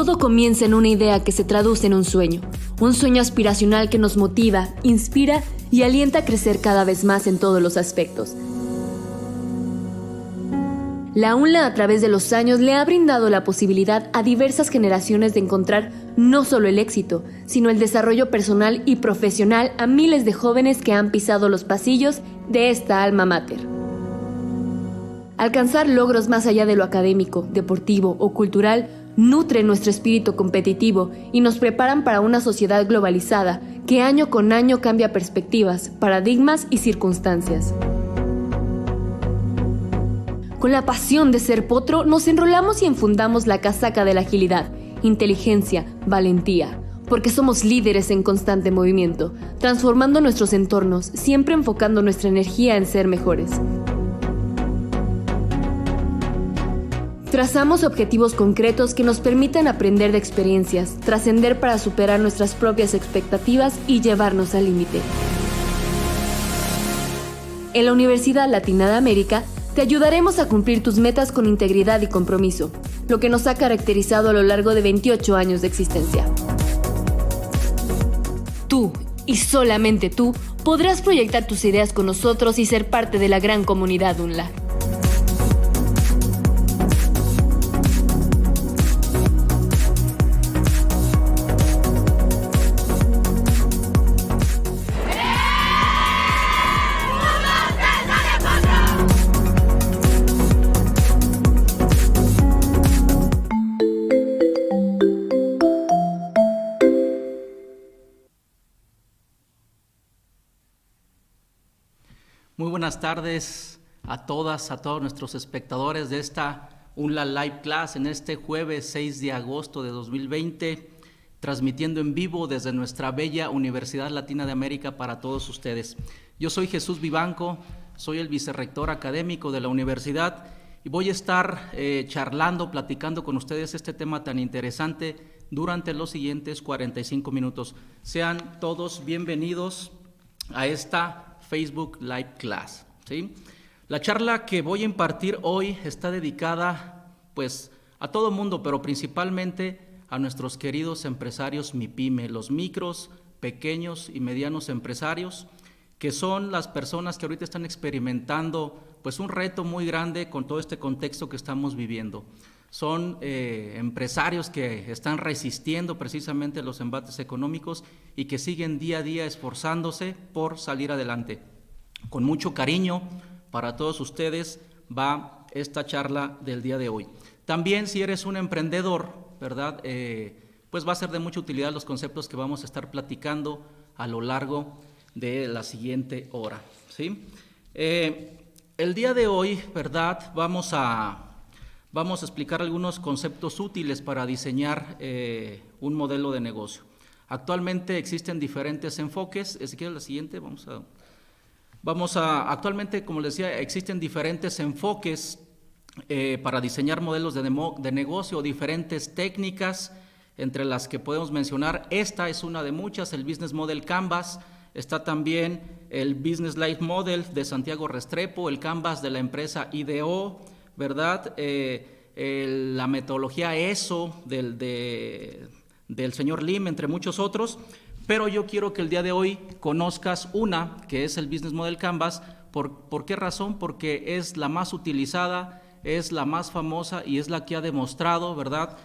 Todo comienza en una idea que se traduce en un sueño aspiracional que nos motiva, inspira y alienta a crecer cada vez más en todos los aspectos. La UNLA a través de los años le ha brindado la posibilidad a diversas generaciones de encontrar no solo el éxito, sino el desarrollo personal y profesional a miles de jóvenes que han pisado los pasillos de esta alma mater. Alcanzar logros más allá de lo académico, deportivo o cultural nutren nuestro espíritu competitivo y nos preparan para una sociedad globalizada que año con año cambia perspectivas, paradigmas y circunstancias. Con la pasión de ser potro, nos enrolamos y enfundamos la casaca de la agilidad, inteligencia, valentía, porque somos líderes en constante movimiento, transformando nuestros entornos, siempre enfocando nuestra energía en ser mejores. Trazamos objetivos concretos que nos permitan aprender de experiencias, trascender para superar nuestras propias expectativas y llevarnos al límite. En la Universidad Latina de América, te ayudaremos a cumplir tus metas con integridad y compromiso, lo que nos ha caracterizado a lo largo de 28 años de existencia. Tú, y solamente tú, podrás proyectar tus ideas con nosotros y ser parte de la gran comunidad UNLA. Muy buenas tardes a todas, a todos nuestros espectadores de esta UNLA Live Class en este jueves 6 de agosto de 2020, transmitiendo en vivo desde nuestra bella Universidad Latina de América para todos ustedes. Yo soy Jesús Vivanco, soy el vicerrector académico de la universidad y voy a estar platicando con ustedes este tema tan interesante durante los siguientes 45 minutos. Sean todos bienvenidos a esta Facebook Live Class, ¿sí? La charla que voy a impartir hoy está dedicada pues a todo mundo, pero principalmente a nuestros queridos empresarios MIPYME, los micros, pequeños y medianos empresarios, que son las personas que ahorita están experimentando pues un reto muy grande con todo este contexto que estamos viviendo. Son empresarios que están resistiendo precisamente los embates económicos y que siguen día a día esforzándose por salir adelante. Con mucho cariño para todos ustedes va esta charla del día de hoy. También si eres un emprendedor, ¿verdad? Pues va a ser de mucha utilidad los conceptos que vamos a estar platicando a lo largo de la siguiente hora, ¿sí? El día de hoy, ¿verdad? Vamos a explicar algunos conceptos útiles para diseñar un modelo de negocio. Actualmente existen diferentes enfoques. Si quieres la siguiente, actualmente, como les decía, existen diferentes enfoques para diseñar modelos de negocio, diferentes técnicas, entre las que podemos mencionar. Esta es una de muchas, el Business Model Canvas. Está también el Business Life Model de Santiago Restrepo, el Canvas de la empresa IDEO, ¿verdad? La metodología ESO del señor Lim, entre muchos otros, pero yo quiero que el día de hoy conozcas una, que es el Business Model Canvas. ¿Por qué razón? Porque es la más utilizada, es la más famosa y es la que ha demostrado, ¿verdad?,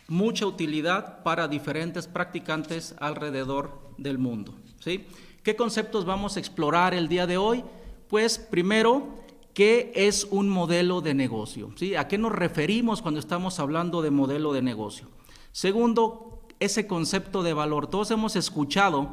mucha utilidad para diferentes practicantes alrededor del mundo, ¿sí? ¿Qué conceptos vamos a explorar el día de hoy? Pues primero, ¿qué es un modelo de negocio? ¿Sí? ¿A qué nos referimos cuando estamos hablando de modelo de negocio? Segundo, ese concepto de valor. Todos hemos escuchado,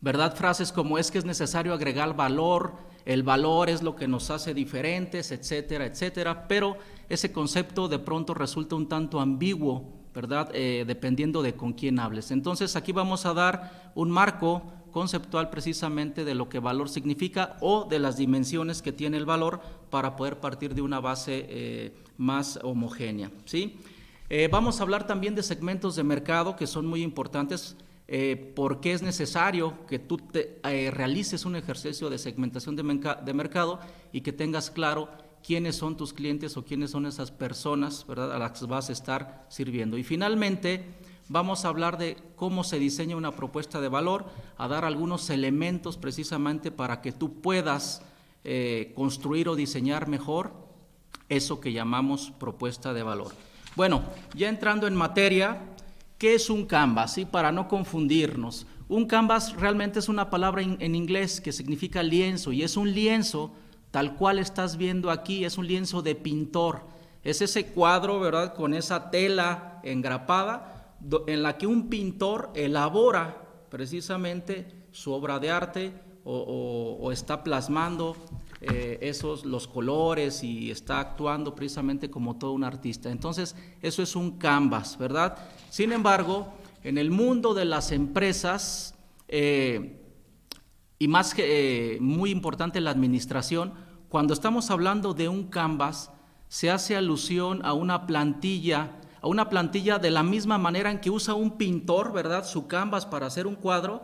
¿verdad?, frases como es que es necesario agregar valor, el valor es lo que nos hace diferentes, etcétera, etcétera, pero ese concepto de pronto resulta un tanto ambiguo, ¿verdad?, dependiendo de con quién hables. Entonces aquí vamos a dar un marco conceptual precisamente de lo que valor significa o de las dimensiones que tiene el valor para poder partir de una base más homogénea, ¿sí? Vamos a hablar también de segmentos de mercado que son muy importantes, porque es necesario que tú realices un ejercicio de segmentación de mercado y que tengas claro quiénes son tus clientes o quiénes son esas personas, ¿verdad?, a las que vas a estar sirviendo. Y finalmente vamos a hablar de cómo se diseña una propuesta de valor, a dar algunos elementos precisamente para que tú puedas construir o diseñar mejor eso que llamamos propuesta de valor. Bueno, ya entrando en materia, ¿qué es un canvas? ¿Sí? Para no confundirnos. Un canvas realmente es una palabra en inglés que significa lienzo, y es un lienzo tal cual estás viendo aquí, es un lienzo de pintor. Es ese cuadro, ¿verdad?, con esa tela engrapada en la que un pintor elabora precisamente su obra de arte o está plasmando los colores y está actuando precisamente como todo un artista. Entonces, eso es un canvas, ¿verdad? Sin embargo, en el mundo de las empresas, y más que muy importante la administración, cuando estamos hablando de un canvas, se hace alusión a una plantilla de la misma manera en que usa un pintor, ¿verdad?, su canvas para hacer un cuadro.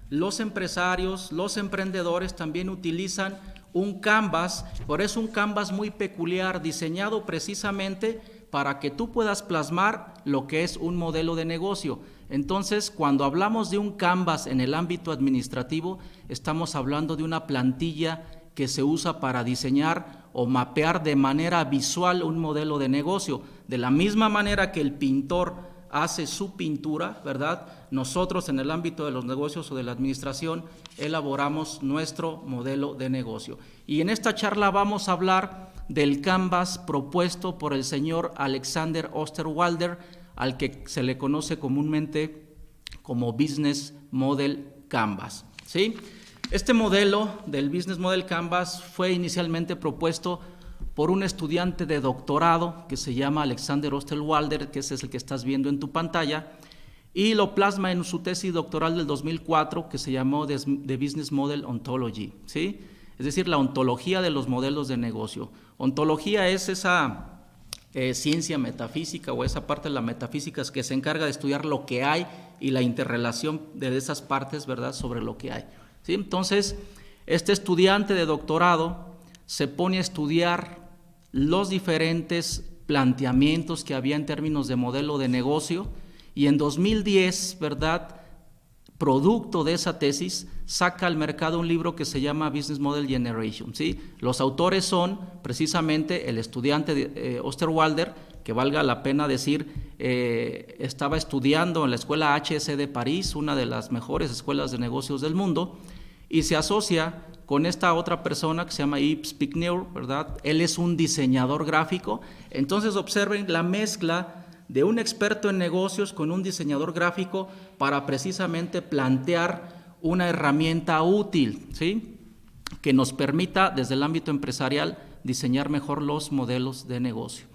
Los empresarios, los emprendedores también utilizan un canvas, pero es un canvas muy peculiar, diseñado precisamente para que tú puedas plasmar lo que es un modelo de negocio. Entonces, cuando hablamos de un canvas en el ámbito administrativo, estamos hablando de una plantilla que se usa para diseñar o mapear de manera visual un modelo de negocio. De la misma manera que el pintor hace su pintura, ¿verdad?, nosotros en el ámbito de los negocios o de la administración elaboramos nuestro modelo de negocio. Y en esta charla vamos a hablar del canvas propuesto por el señor Alexander Osterwalder, al que se le conoce comúnmente como Business Model Canvas, ¿sí? Este modelo del Business Model Canvas fue inicialmente propuesto por un estudiante de doctorado que se llama Alexander Osterwalder, que ese es el que estás viendo en tu pantalla, y lo plasma en su tesis doctoral del 2004 que se llamó The Business Model Ontology, ¿sí? Es decir, la ontología de los modelos de negocio. Ontología es esa ciencia metafísica o esa parte de la metafísica que se encarga de estudiar lo que hay y la interrelación de esas partes, ¿verdad?, sobre lo que hay, ¿sí? Entonces, este estudiante de doctorado se pone a estudiar los diferentes planteamientos que había en términos de modelo de negocio, y en 2010, ¿verdad?, producto de esa tesis, saca al mercado un libro que se llama Business Model Generation, ¿sí? Los autores son precisamente el estudiante de Osterwalder, que valga la pena decir, estaba estudiando en la escuela HEC de París, una de las mejores escuelas de negocios del mundo, y se asocia con esta otra persona que se llama Yves Pigneur, ¿verdad? Él es un diseñador gráfico. Entonces observen la mezcla de un experto en negocios con un diseñador gráfico para precisamente plantear una herramienta útil, ¿sí?, que nos permita desde el ámbito empresarial diseñar mejor los modelos de negocio.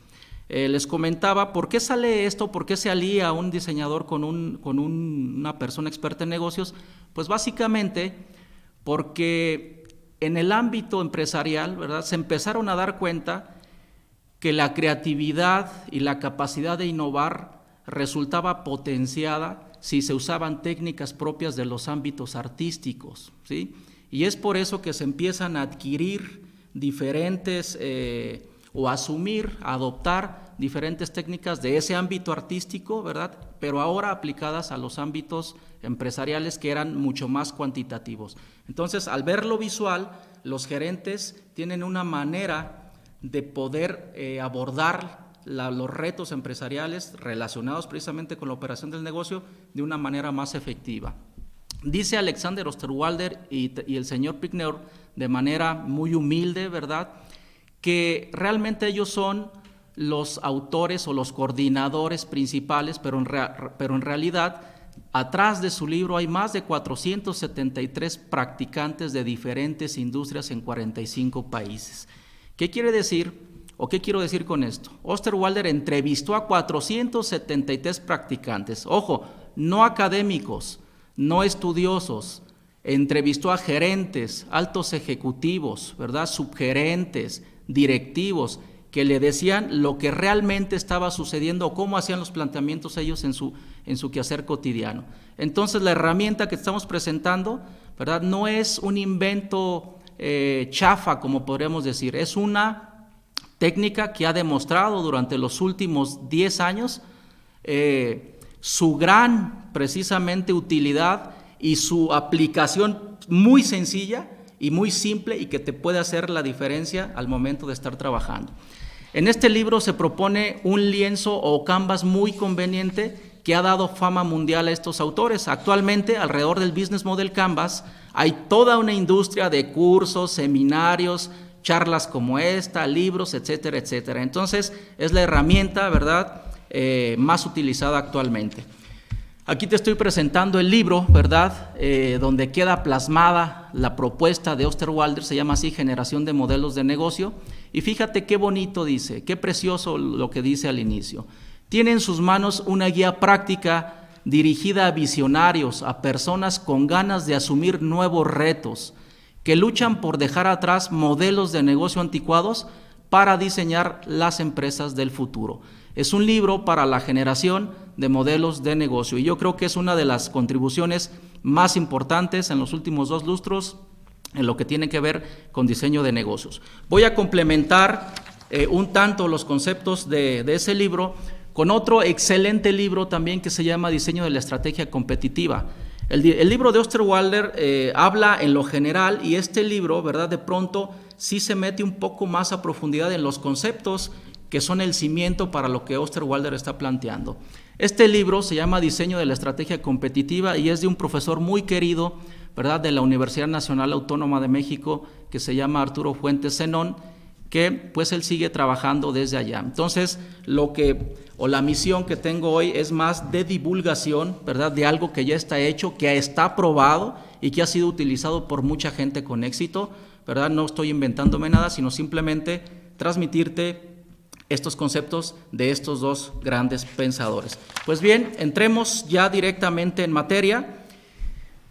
Les comentaba, ¿por qué sale esto? ¿Por qué se alía un diseñador con una persona experta en negocios? Pues básicamente porque en el ámbito empresarial, ¿verdad?, se empezaron a dar cuenta que la creatividad y la capacidad de innovar resultaba potenciada si se usaban técnicas propias de los ámbitos artísticos, ¿sí? Y es por eso que se empiezan a adquirir diferentes o asumir, adoptar diferentes técnicas de ese ámbito artístico, ¿verdad?, pero ahora aplicadas a los ámbitos empresariales que eran mucho más cuantitativos. Entonces, al ver lo visual, los gerentes tienen una manera de poder abordar los retos empresariales relacionados precisamente con la operación del negocio de una manera más efectiva. Dice Alexander Osterwalder y el señor Pigneur de manera muy humilde, ¿verdad?, que realmente ellos son los autores o los coordinadores principales, pero en realidad atrás de su libro hay más de 473 practicantes de diferentes industrias en 45 países. ¿Qué quiere decir o qué quiero decir con esto? Osterwalder entrevistó a 473 practicantes, ojo, no académicos, no estudiosos, entrevistó a gerentes, altos ejecutivos, ¿verdad?, subgerentes, directivos, que le decían lo que realmente estaba sucediendo o cómo hacían los planteamientos ellos en su quehacer cotidiano. Entonces, la herramienta que estamos presentando, ¿verdad?, no es un invento chafa, como podríamos decir, es una técnica que ha demostrado durante los últimos 10 años su gran, precisamente, utilidad y su aplicación muy sencilla y muy simple y que te puede hacer la diferencia al momento de estar trabajando. En este libro se propone un lienzo o canvas muy conveniente que ha dado fama mundial a estos autores. Actualmente, alrededor del Business Model Canvas, hay toda una industria de cursos, seminarios, charlas como esta, libros, etcétera, etcétera. Entonces, es la herramienta, ¿verdad?, más utilizada actualmente. Aquí te estoy presentando el libro, ¿verdad?, donde queda plasmada la propuesta de Osterwalder, se llama así, Generación de Modelos de Negocio. Y fíjate qué bonito dice, qué precioso lo que dice al inicio. Tiene en sus manos una guía práctica dirigida a visionarios, a personas con ganas de asumir nuevos retos, que luchan por dejar atrás modelos de negocio anticuados para diseñar las empresas del futuro. Es un libro para la generación de modelos de negocio y yo creo que es una de las contribuciones más importantes en los últimos 2 lustros en lo que tiene que ver con diseño de negocios. Voy a complementar un tanto los conceptos de ese libro con otro excelente libro también que se llama Diseño de la Estrategia Competitiva. El libro de Osterwalder habla en lo general y este libro, ¿verdad?, de pronto sí se mete un poco más a profundidad en los conceptos que son el cimiento para lo que Osterwalder está planteando. Este libro se llama Diseño de la Estrategia Competitiva y es de un profesor muy querido, ¿verdad?, de la Universidad Nacional Autónoma de México, que se llama Arturo Fuentes Zenón, que pues él sigue trabajando desde allá. Entonces, la misión que tengo hoy es más de divulgación, ¿verdad?, de algo que ya está hecho, que está probado y que ha sido utilizado por mucha gente con éxito, ¿verdad? No estoy inventándome nada, sino simplemente transmitirte estos conceptos de estos 2 grandes pensadores. Pues bien, entremos ya directamente en materia.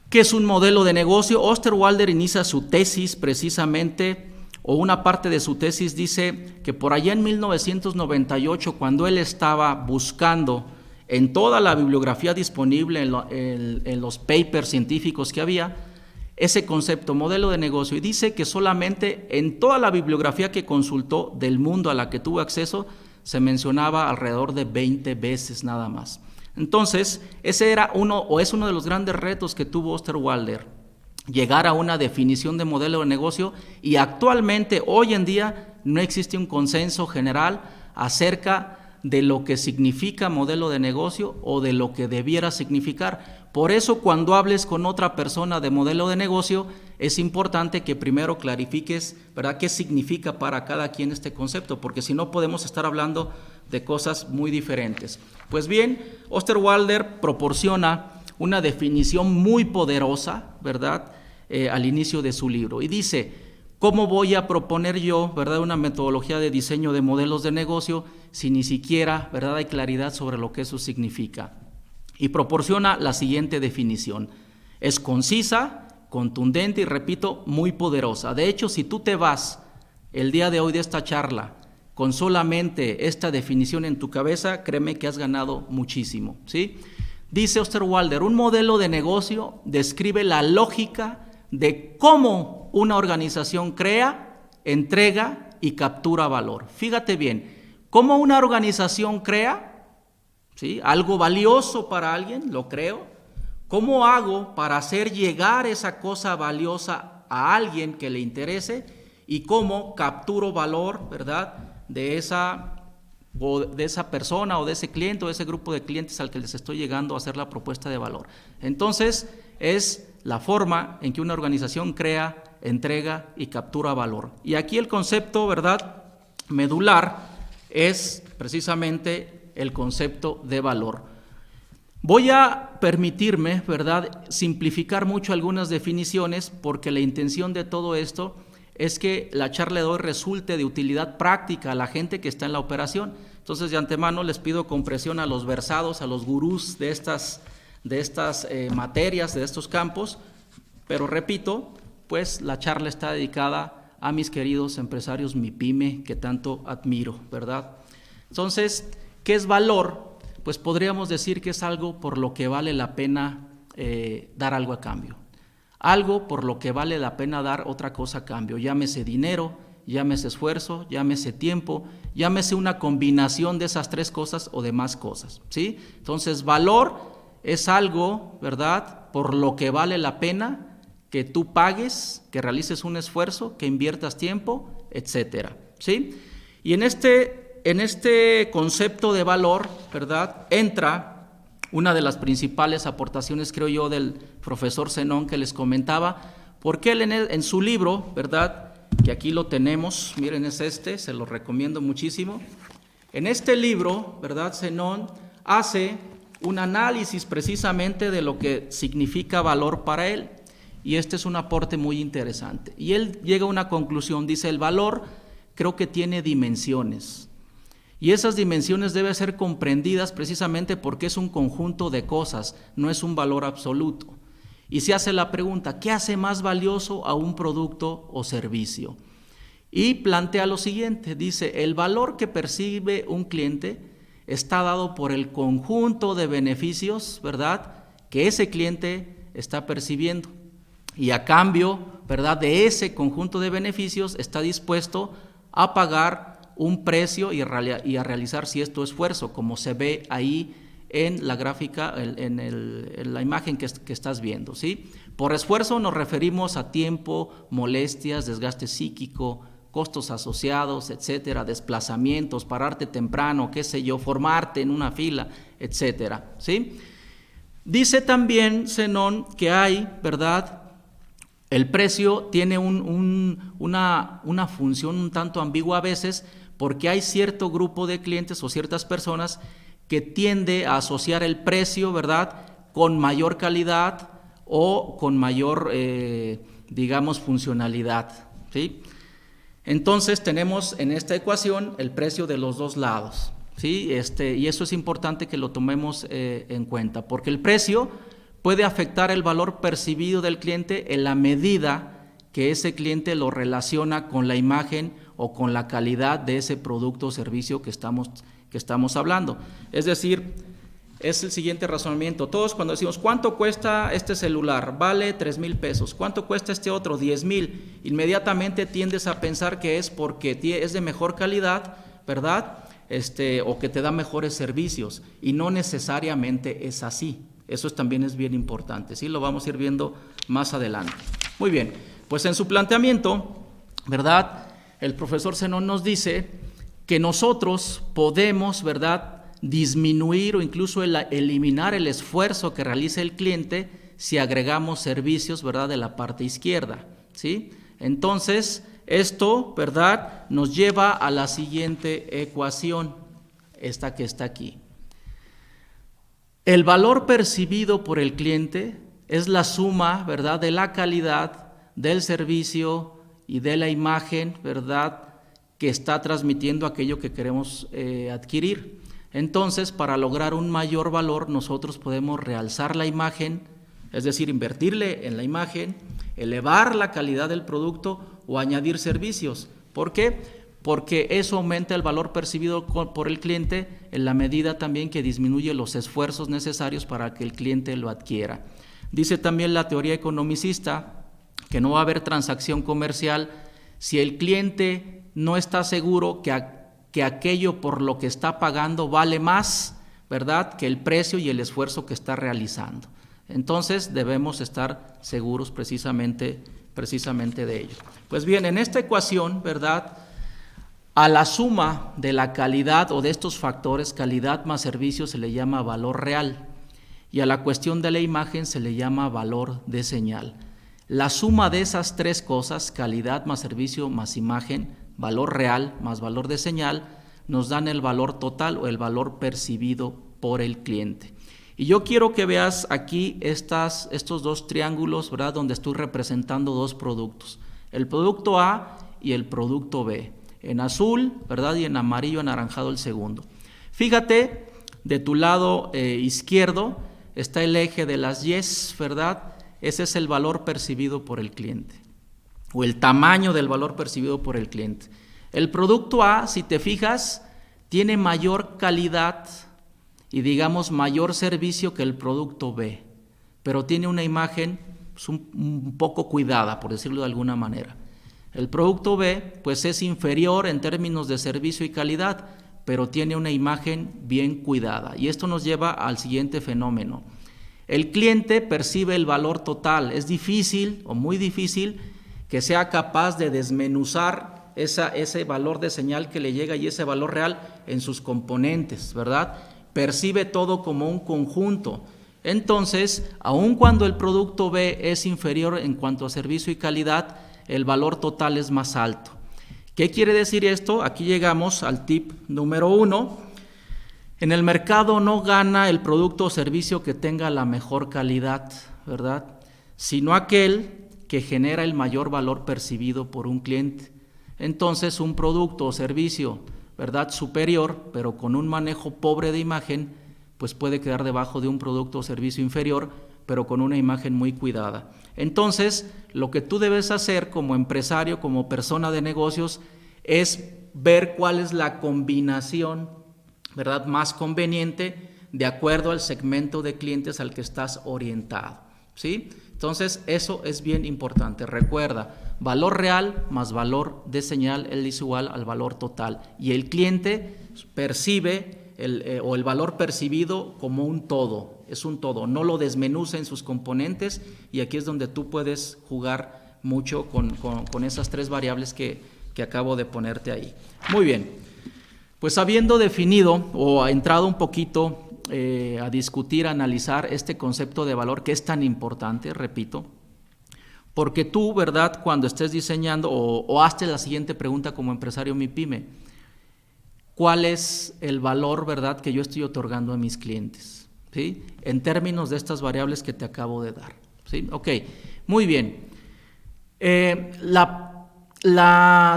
¿Qué es un modelo de negocio? Osterwalder inicia su tesis precisamente, o una parte de su tesis dice que por allá en 1998, cuando él estaba buscando en toda la bibliografía disponible, en los papers científicos que había, ese concepto, modelo de negocio, y dice que solamente en toda la bibliografía que consultó del mundo a la que tuvo acceso, se mencionaba alrededor de 20 veces nada más. Entonces, ese era es uno de los grandes retos que tuvo Osterwalder, llegar a una definición de modelo de negocio, y actualmente, hoy en día, no existe un consenso general acerca de lo que significa modelo de negocio o de lo que debiera significar. Por eso, cuando hables con otra persona de modelo de negocio, es importante que primero clarifiques, ¿verdad?, qué significa para cada quien este concepto, porque si no podemos estar hablando de cosas muy diferentes. Pues bien, Osterwalder proporciona una definición muy poderosa, ¿verdad?, al inicio de su libro, y dice: ¿cómo voy a proponer yo, ¿verdad?, una metodología de diseño de modelos de negocio si ni siquiera, ¿verdad?, hay claridad sobre lo que eso significa? Y proporciona la siguiente definición: es concisa, contundente y, repito, muy poderosa. De hecho, si tú te vas el día de hoy de esta charla con solamente esta definición en tu cabeza, créeme que has ganado muchísimo, ¿sí? Dice Osterwalder: un modelo de negocio describe la lógica de cómo una organización crea, entrega y captura valor. Fíjate bien, cómo una organización crea, ¿sí?, algo valioso para alguien, lo creo. ¿Cómo hago para hacer llegar esa cosa valiosa a alguien que le interese? Y cómo capturo valor, ¿verdad?, de esa persona o de ese cliente o de ese grupo de clientes al que les estoy llegando a hacer la propuesta de valor. Entonces, es la forma en que una organización crea, entrega y captura valor. Y aquí el concepto, ¿verdad?, medular es precisamente el concepto de valor. Voy a permitirme, ¿verdad?, simplificar mucho algunas definiciones, porque la intención de todo esto es que la charla de hoy resulte de utilidad práctica a la gente que está en la operación. Entonces, de antemano les pido comprensión a los versados, a los gurús de estas materias, de estos campos, pero repito, pues la charla está dedicada a mis queridos empresarios MIPYME que tanto admiro, ¿verdad? Entonces, ¿qué es valor? Pues podríamos decir que es algo por lo que vale la pena dar algo a cambio. Algo por lo que vale la pena dar otra cosa a cambio, llámese dinero, llámese esfuerzo, llámese tiempo, llámese una combinación de esas tres cosas o de más cosas, ¿sí? Entonces, valor es algo, ¿verdad?, por lo que vale la pena que tú pagues, que realices un esfuerzo, que inviertas tiempo, etcétera, ¿sí? Y en este concepto de valor, ¿verdad?, entra una de las principales aportaciones, creo yo, del profesor Zenón que les comentaba, porque él en su libro, ¿verdad?, que aquí lo tenemos, miren, es se lo recomiendo muchísimo. En este libro, ¿verdad?, Zenón hace un análisis precisamente de lo que significa valor para él, y este es un aporte muy interesante. Y él llega a una conclusión, dice, el valor creo que tiene dimensiones, y esas dimensiones deben ser comprendidas precisamente porque es un conjunto de cosas, no es un valor absoluto. Y se hace la pregunta, ¿qué hace más valioso a un producto o servicio? Y plantea lo siguiente, dice, el valor que percibe un cliente está dado por el conjunto de beneficios, ¿verdad?, que ese cliente está percibiendo. Y a cambio, ¿verdad?, de ese conjunto de beneficios está dispuesto a pagar un precio y a realizar cierto esfuerzo, como se ve ahí en la gráfica, en la imagen que estás viendo, ¿sí? Por esfuerzo nos referimos a tiempo, molestias, desgaste psíquico, costos asociados, etcétera, desplazamientos, pararte temprano, qué sé yo, formarte en una fila, etcétera, ¿sí? Dice también Zenón que hay, ¿verdad?, el precio tiene una función un tanto ambigua a veces, porque hay cierto grupo de clientes o ciertas personas que tiende a asociar el precio, ¿verdad?, con mayor calidad o con mayor, digamos, funcionalidad, ¿sí? Entonces tenemos en esta ecuación el precio de los dos lados, ¿sí? Y eso es importante que lo tomemos en cuenta, porque el precio puede afectar el valor percibido del cliente en la medida que ese cliente lo relaciona con la imagen o con la calidad de ese producto o servicio que estamos hablando. Es decir, es el siguiente razonamiento. Todos cuando decimos, ¿cuánto cuesta este celular? Vale 3,000 pesos. ¿Cuánto cuesta este otro? 10,000. Inmediatamente tiendes a pensar que es porque es de mejor calidad, ¿verdad?, o que te da mejores servicios. Y no necesariamente es así. Eso también es bien importante, ¿sí? Lo vamos a ir viendo más adelante. Muy bien, pues en su planteamiento, ¿verdad?, el profesor Zenón nos dice que nosotros podemos, ¿verdad?, disminuir o incluso eliminar el esfuerzo que realiza el cliente si agregamos servicios, ¿verdad?, de la parte izquierda, ¿sí? Entonces, esto, ¿verdad?, nos lleva a la siguiente ecuación, esta que está aquí. El valor percibido por el cliente es la suma, ¿verdad?, de la calidad del servicio y de la imagen, ¿verdad?, que está transmitiendo aquello que queremos adquirir. Entonces, para lograr un mayor valor, nosotros podemos realzar la imagen, es decir, invertirle en la imagen, elevar la calidad del producto o añadir servicios. ¿Por qué? Porque eso aumenta el valor percibido por el cliente en la medida también que disminuye los esfuerzos necesarios para que el cliente lo adquiera. Dice también la teoría economicista que no va a haber transacción comercial si el cliente no está seguro que aquello por lo que está pagando vale más, ¿verdad?, que el precio y el esfuerzo que está realizando. Entonces debemos estar seguros precisamente de ello. Pues bien, en esta ecuación, ¿verdad?, a la suma de la calidad o de estos factores, calidad más servicio, se le llama valor real, y a la cuestión de la imagen se le llama valor de señal. La suma de esas tres cosas, calidad más servicio más imagen, valor real más valor de señal, nos dan el valor total o el valor percibido por el cliente. Y yo quiero que veas aquí estos dos triángulos, ¿verdad?, donde estoy representando dos productos, el producto A y el producto B, en azul, ¿verdad?, y en amarillo anaranjado el segundo. Fíjate, de tu lado izquierdo está el eje de las Y's, ¿verdad? Ese es el valor percibido por el cliente, o el tamaño del valor percibido por el cliente. El producto A, si te fijas, tiene mayor calidad y digamos mayor servicio que el producto B, pero tiene una imagen un poco cuidada, por decirlo de alguna manera. El producto B pues es inferior en términos de servicio y calidad, pero tiene una imagen bien cuidada. Y esto nos lleva al siguiente fenómeno. El cliente percibe el valor total. Es difícil o muy difícil que sea capaz de desmenuzar ese valor de señal que le llega y ese valor real en sus componentes, ¿verdad? Percibe todo como un conjunto. Entonces, aun cuando el producto B es inferior en cuanto a servicio y calidad, el valor total es más alto. ¿Qué quiere decir esto? Aquí llegamos al tip número 1. En el mercado no gana el producto o servicio que tenga la mejor calidad, ¿verdad? Sino aquel que genera el mayor valor percibido por un cliente. Entonces, un producto o servicio, ¿verdad?, superior, pero con un manejo pobre de imagen, pues puede quedar debajo de un producto o servicio inferior, pero con una imagen muy cuidada. Entonces, lo que tú debes hacer como empresario, como persona de negocios, es ver cuál es la combinación, ¿verdad?, más conveniente de acuerdo al segmento de clientes al que estás orientado, ¿sí? Entonces, eso es bien importante. Recuerda, valor real más valor de señal es igual al valor total. Y el cliente percibe el valor percibido como un todo, es un todo, no lo desmenuza en sus componentes, y aquí es donde tú puedes jugar mucho con esas tres variables que acabo de ponerte ahí. Muy bien, pues habiendo definido o entrado un poquito a discutir, a analizar este concepto de valor que es tan importante, repito, porque tú, ¿verdad?, cuando estés diseñando o hazte la siguiente pregunta como empresario MIPYME: ¿cuál es el valor, verdad, que yo estoy otorgando a mis clientes? ¿Sí? En términos de estas variables que te acabo de dar. ¿Sí? Ok, muy bien.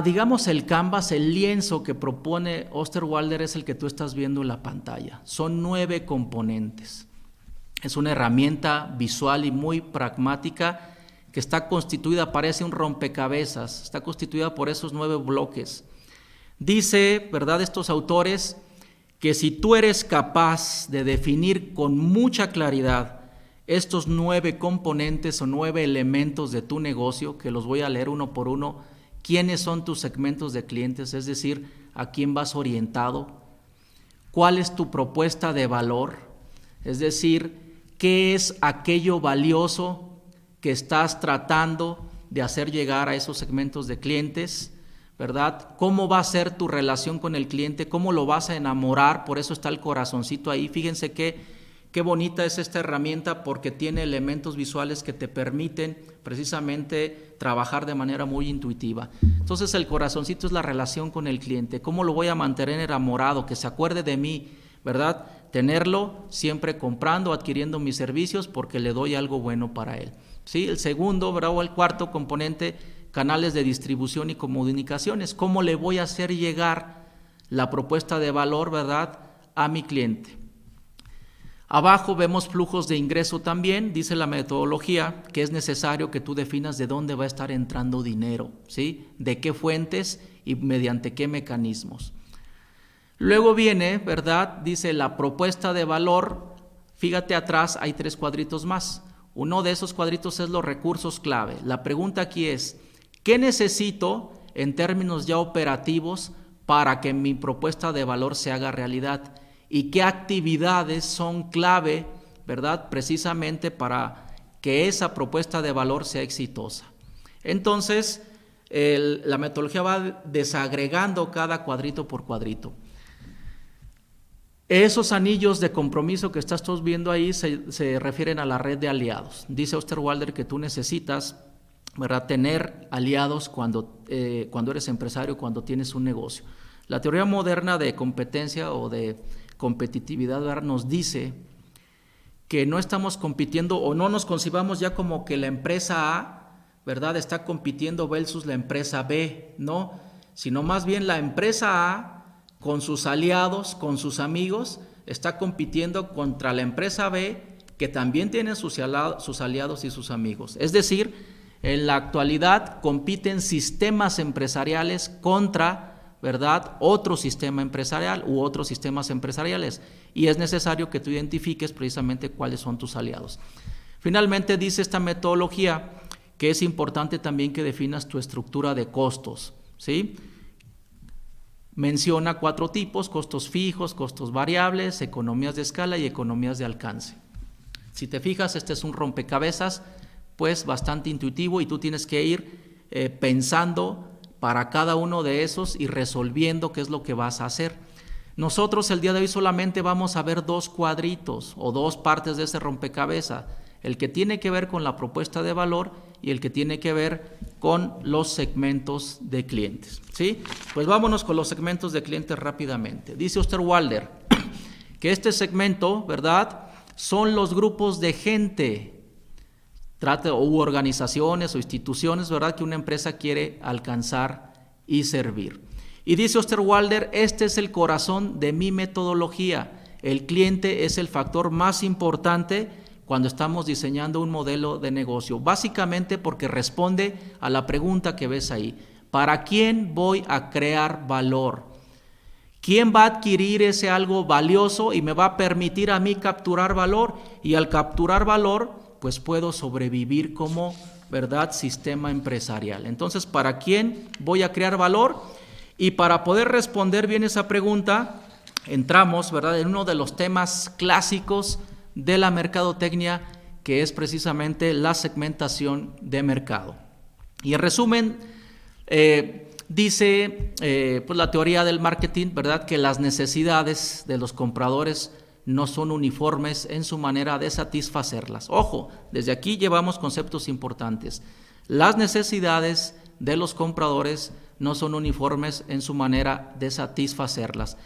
Digamos, el canvas, el lienzo que propone Osterwalder es el que tú estás viendo en la pantalla. Son 9 componentes. Es una herramienta visual y muy pragmática que está constituida, parece un rompecabezas, está constituida por esos 9 bloques. Dice, ¿verdad?, estos autores, que si tú eres capaz de definir con mucha claridad estos 9 componentes o 9 elementos de tu negocio, que los voy a leer uno por uno, quiénes son tus segmentos de clientes, es decir, a quién vas orientado, cuál es tu propuesta de valor, es decir, qué es aquello valioso que estás tratando de hacer llegar a esos segmentos de clientes, ¿verdad? ¿Cómo va a ser tu relación con el cliente? ¿Cómo lo vas a enamorar? Por eso está el corazoncito ahí. Fíjense qué bonita es esta herramienta, porque tiene elementos visuales que te permiten precisamente trabajar de manera muy intuitiva. Entonces, el corazoncito es la relación con el cliente. ¿Cómo lo voy a mantener enamorado? Que se acuerde de mí, ¿verdad? Tenerlo siempre comprando, adquiriendo mis servicios, porque le doy algo bueno para él. ¿Sí? El segundo, ¿verdad?, o el cuarto componente: canales de distribución y comunicaciones. ¿Cómo le voy a hacer llegar la propuesta de valor, ¿verdad?, a mi cliente? Abajo vemos flujos de ingreso también. Dice la metodología que es necesario que tú definas de dónde va a estar entrando dinero, ¿sí?, de qué fuentes y mediante qué mecanismos. Luego viene, ¿verdad?, dice la propuesta de valor. Fíjate atrás, hay 3 cuadritos más. Uno de esos cuadritos es los recursos clave. La pregunta aquí es: ¿qué necesito en términos ya operativos para que mi propuesta de valor se haga realidad? ¿Y qué actividades son clave, ¿verdad?, precisamente para que esa propuesta de valor sea exitosa? Entonces, la metodología va desagregando cada cuadrito por cuadrito. Esos anillos de compromiso que estás todos viendo ahí se refieren a la red de aliados. Dice Osterwalder que tú necesitas, ¿verdad?, tener aliados cuando eres empresario, cuando tienes un negocio. La teoría moderna de competencia o de competitividad, ¿verdad?, nos dice que no estamos compitiendo, o no nos concibamos ya como que la empresa A, ¿verdad?, está compitiendo versus la empresa B, no, sino más bien la empresa A con sus aliados, con sus amigos, está compitiendo contra la empresa B, que también tiene sus aliados y sus amigos. Es decir, en la actualidad compiten sistemas empresariales contra, ¿verdad?, otro sistema empresarial u otros sistemas empresariales, y es necesario que tú identifiques precisamente cuáles son tus aliados. Finalmente dice esta metodología que es importante también que definas tu estructura de costos, ¿sí? Menciona 4 tipos: costos fijos, costos variables, economías de escala y economías de alcance. Si te fijas, este es un rompecabezas pues bastante intuitivo y tú tienes que ir pensando para cada uno de esos y resolviendo qué es lo que vas a hacer. Nosotros el día de hoy solamente vamos a ver 2 cuadritos o 2 partes de ese rompecabezas, el que tiene que ver con la propuesta de valor y el que tiene que ver con los segmentos de clientes, ¿sí? Pues vámonos con los segmentos de clientes rápidamente. Dice Osterwalder que este segmento, ¿verdad?, son los grupos de gente, u organizaciones o instituciones, ¿verdad?, que una empresa quiere alcanzar y servir. Y dice Osterwalder, este es el corazón de mi metodología. El cliente es el factor más importante cuando estamos diseñando un modelo de negocio, básicamente porque responde a la pregunta que ves ahí: ¿para quién voy a crear valor? ¿Quién va a adquirir ese algo valioso y me va a permitir a mí capturar valor? Y al capturar valor, pues puedo sobrevivir como, ¿verdad?, sistema empresarial. Entonces, ¿para quién voy a crear valor? Y para poder responder bien esa pregunta, entramos, ¿verdad?, en uno de los temas clásicos de la mercadotecnia, que es precisamente la segmentación de mercado. Y en resumen, dice pues la teoría del marketing, ¿verdad?, que las necesidades de los compradores no son uniformes en su manera de satisfacerlas. Ojo, desde aquí llevamos conceptos importantes. Las necesidades de los compradores no son uniformes en su manera de satisfacerlas.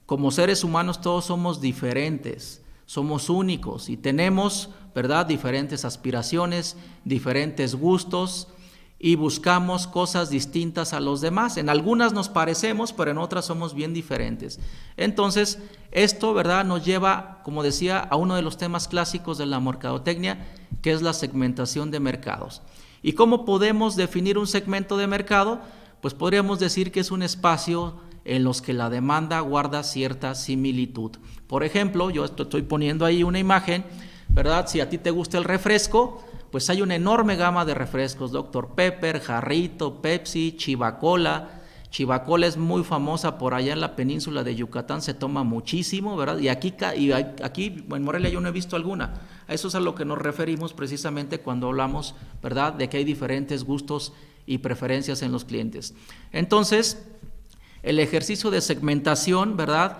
Como seres humanos todos somos diferentes, somos únicos y tenemos, ¿verdad?, diferentes aspiraciones, diferentes gustos y buscamos cosas distintas a los demás. En algunas nos parecemos, pero en otras somos bien diferentes. Entonces, esto, ¿verdad?, nos lleva, como decía, a uno de los temas clásicos de la mercadotecnia, que es la segmentación de mercados. ¿Y cómo podemos definir un segmento de mercado? Pues podríamos decir que es un espacio en los que la demanda guarda cierta similitud. Por ejemplo, yo estoy poniendo ahí una imagen, ¿verdad? Si a ti te gusta el refresco, pues hay una enorme gama de refrescos: Dr. Pepper, Jarrito, Pepsi, Chivacola. Chivacola es muy famosa por allá en la península de Yucatán, se toma muchísimo, ¿verdad? Y aquí en Morelia yo no he visto alguna. A eso es a lo que nos referimos precisamente cuando hablamos, ¿verdad?, de que hay diferentes gustos y preferencias en los clientes. Entonces, el ejercicio de segmentación, ¿verdad?,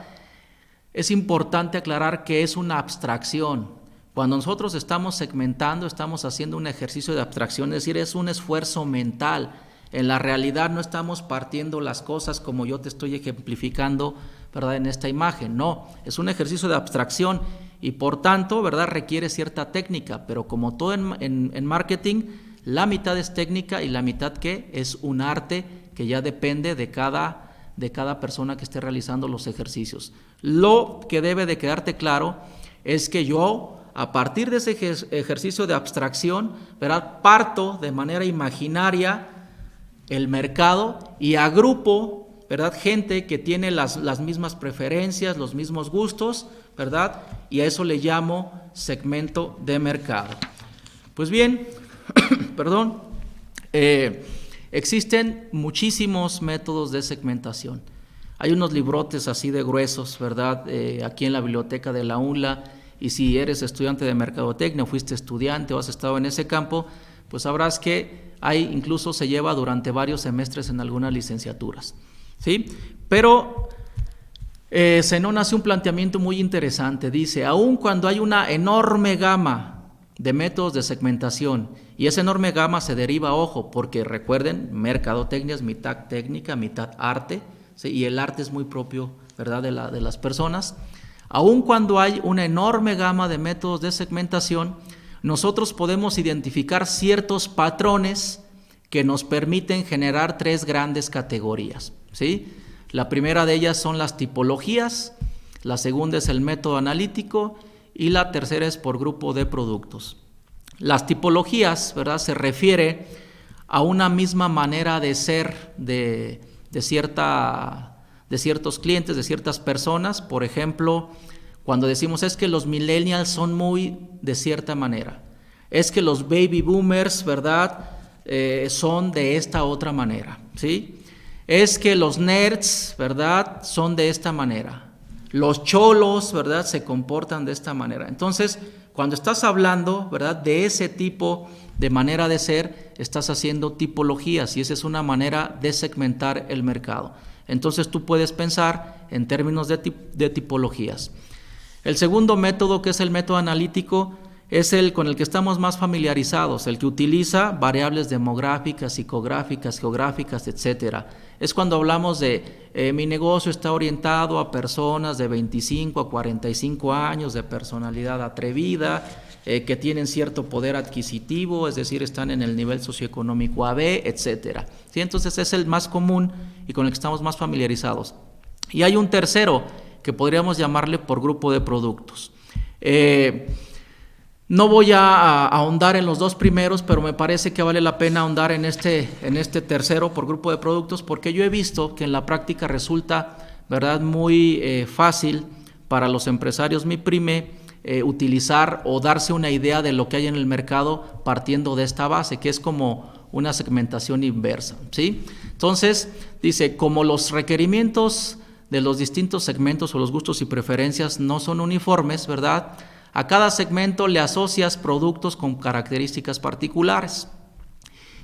es importante aclarar que es una abstracción. Cuando nosotros estamos segmentando, estamos haciendo un ejercicio de abstracción, es decir, es un esfuerzo mental. En la realidad no estamos partiendo las cosas como yo te estoy ejemplificando, ¿verdad?, en esta imagen. No, es un ejercicio de abstracción y por tanto, ¿verdad?, requiere cierta técnica, pero como todo en marketing, la mitad es técnica y la mitad ¿qué? Es un arte que ya depende de cada persona que esté realizando los ejercicios. Lo que debe de quedarte claro es que yo, a partir de ese ejercicio de abstracción, ¿verdad?, parto de manera imaginaria el mercado y agrupo, ¿verdad?, gente que tiene las mismas preferencias, los mismos gustos, ¿verdad?, y a eso le llamo segmento de mercado. Pues bien, existen muchísimos métodos de segmentación. Hay unos librotes así de gruesos, ¿verdad?, aquí en la biblioteca de la UNLA, y si eres estudiante de mercadotecnia, o fuiste estudiante o has estado en ese campo, pues sabrás que incluso se lleva durante varios semestres en algunas licenciaturas, ¿sí? Pero Zenón hace un planteamiento muy interesante. Dice, aun cuando hay una enorme gama de métodos de segmentación, y esa enorme gama se deriva, ojo, porque recuerden, mercadotecnia es mitad técnica, mitad arte, ¿sí?, y el arte es muy propio, ¿verdad?, de las personas. Aun cuando hay una enorme gama de métodos de segmentación, nosotros podemos identificar ciertos patrones que nos permiten generar 3 grandes categorías, ¿sí? La primera de ellas son las tipologías, la segunda es el método analítico y la tercera es por grupo de productos. Las tipologías, ¿verdad?, se refiere a una misma manera de ser de ciertos clientes, de ciertas personas. Por ejemplo, cuando decimos es que los millennials son muy de cierta manera, es que los baby boomers, ¿verdad?, son de esta otra manera, ¿sí? Es que los nerds, ¿verdad?, son de esta manera. Los cholos, ¿verdad?, se comportan de esta manera. Entonces, cuando estás hablando, ¿verdad?, de ese tipo de manera de ser, estás haciendo tipologías y esa es una manera de segmentar el mercado. Entonces, tú puedes pensar en términos de tipologías. El segundo método, que es el método analítico, es el con el que estamos más familiarizados, el que utiliza variables demográficas, psicográficas, geográficas, etcétera. Es cuando hablamos de mi negocio está orientado a personas de 25 a 45 años, de personalidad atrevida, que tienen cierto poder adquisitivo, es decir, están en el nivel socioeconómico AB, etcétera. ¿Sí? Entonces es el más común y con el que estamos más familiarizados. Y hay un tercero que podríamos llamarle por grupo de productos. No voy a ahondar en los dos primeros, pero me parece que vale la pena ahondar en este tercero por grupo de productos, porque yo he visto que en la práctica resulta, ¿verdad?, muy fácil para los empresarios MIPYME utilizar o darse una idea de lo que hay en el mercado partiendo de esta base, que es como una segmentación inversa, ¿sí? Entonces, dice, como los requerimientos de los distintos segmentos o los gustos y preferencias no son uniformes, ¿verdad?, a cada segmento le asocias productos con características particulares.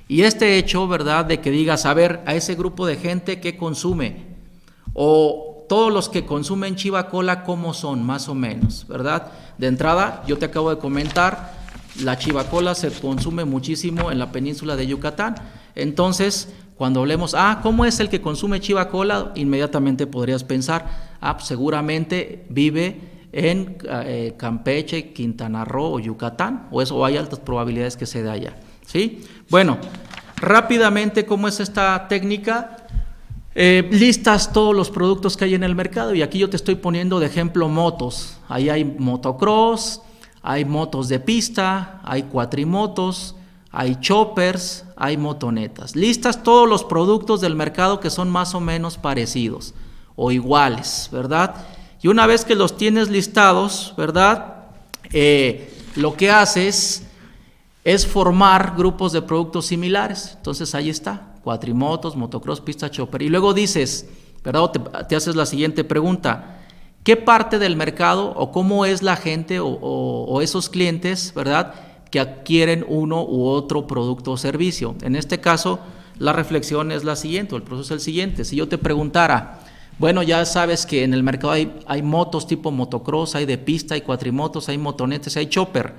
Y este hecho, ¿verdad?, de que digas, a ver, a ese grupo de gente, ¿qué consume? O todos los que consumen Chiva Cola, ¿cómo son? Más o menos, ¿verdad? De entrada, yo te acabo de comentar, la Chiva Cola se consume muchísimo en la península de Yucatán. Entonces, cuando hablemos, ¿cómo es el que consume Chiva Cola? Inmediatamente podrías pensar, pues seguramente vive en Campeche, Quintana Roo o Yucatán, o hay altas probabilidades que se dé allá, ¿sí? Bueno, rápidamente, ¿cómo es esta técnica? Listas todos los productos que hay en el mercado y aquí yo te estoy poniendo de ejemplo motos. Ahí hay motocross, hay motos de pista, hay cuatrimotos, hay choppers, hay motonetas. Listas todos los productos del mercado que son más o menos parecidos o iguales, ¿verdad? Y una vez que los tienes listados, ¿verdad?, lo que haces es formar grupos de productos similares. Entonces ahí está, cuatrimotos, motocross, pista, chopper. Y luego dices, ¿verdad?, te haces la siguiente pregunta, ¿qué parte del mercado o cómo es la gente o esos clientes, ¿verdad?, que adquieren uno u otro producto o servicio? En este caso, la reflexión es la siguiente, o el proceso es el siguiente. Si yo te preguntara, bueno, ya sabes que en el mercado hay motos tipo motocross, hay de pista, hay cuatrimotos, hay motonetas, hay chopper.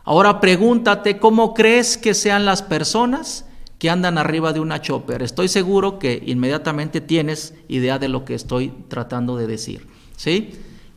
Ahora pregúntate cómo crees que sean las personas que andan arriba de una chopper. Estoy seguro que inmediatamente tienes idea de lo que estoy tratando de decir, ¿sí?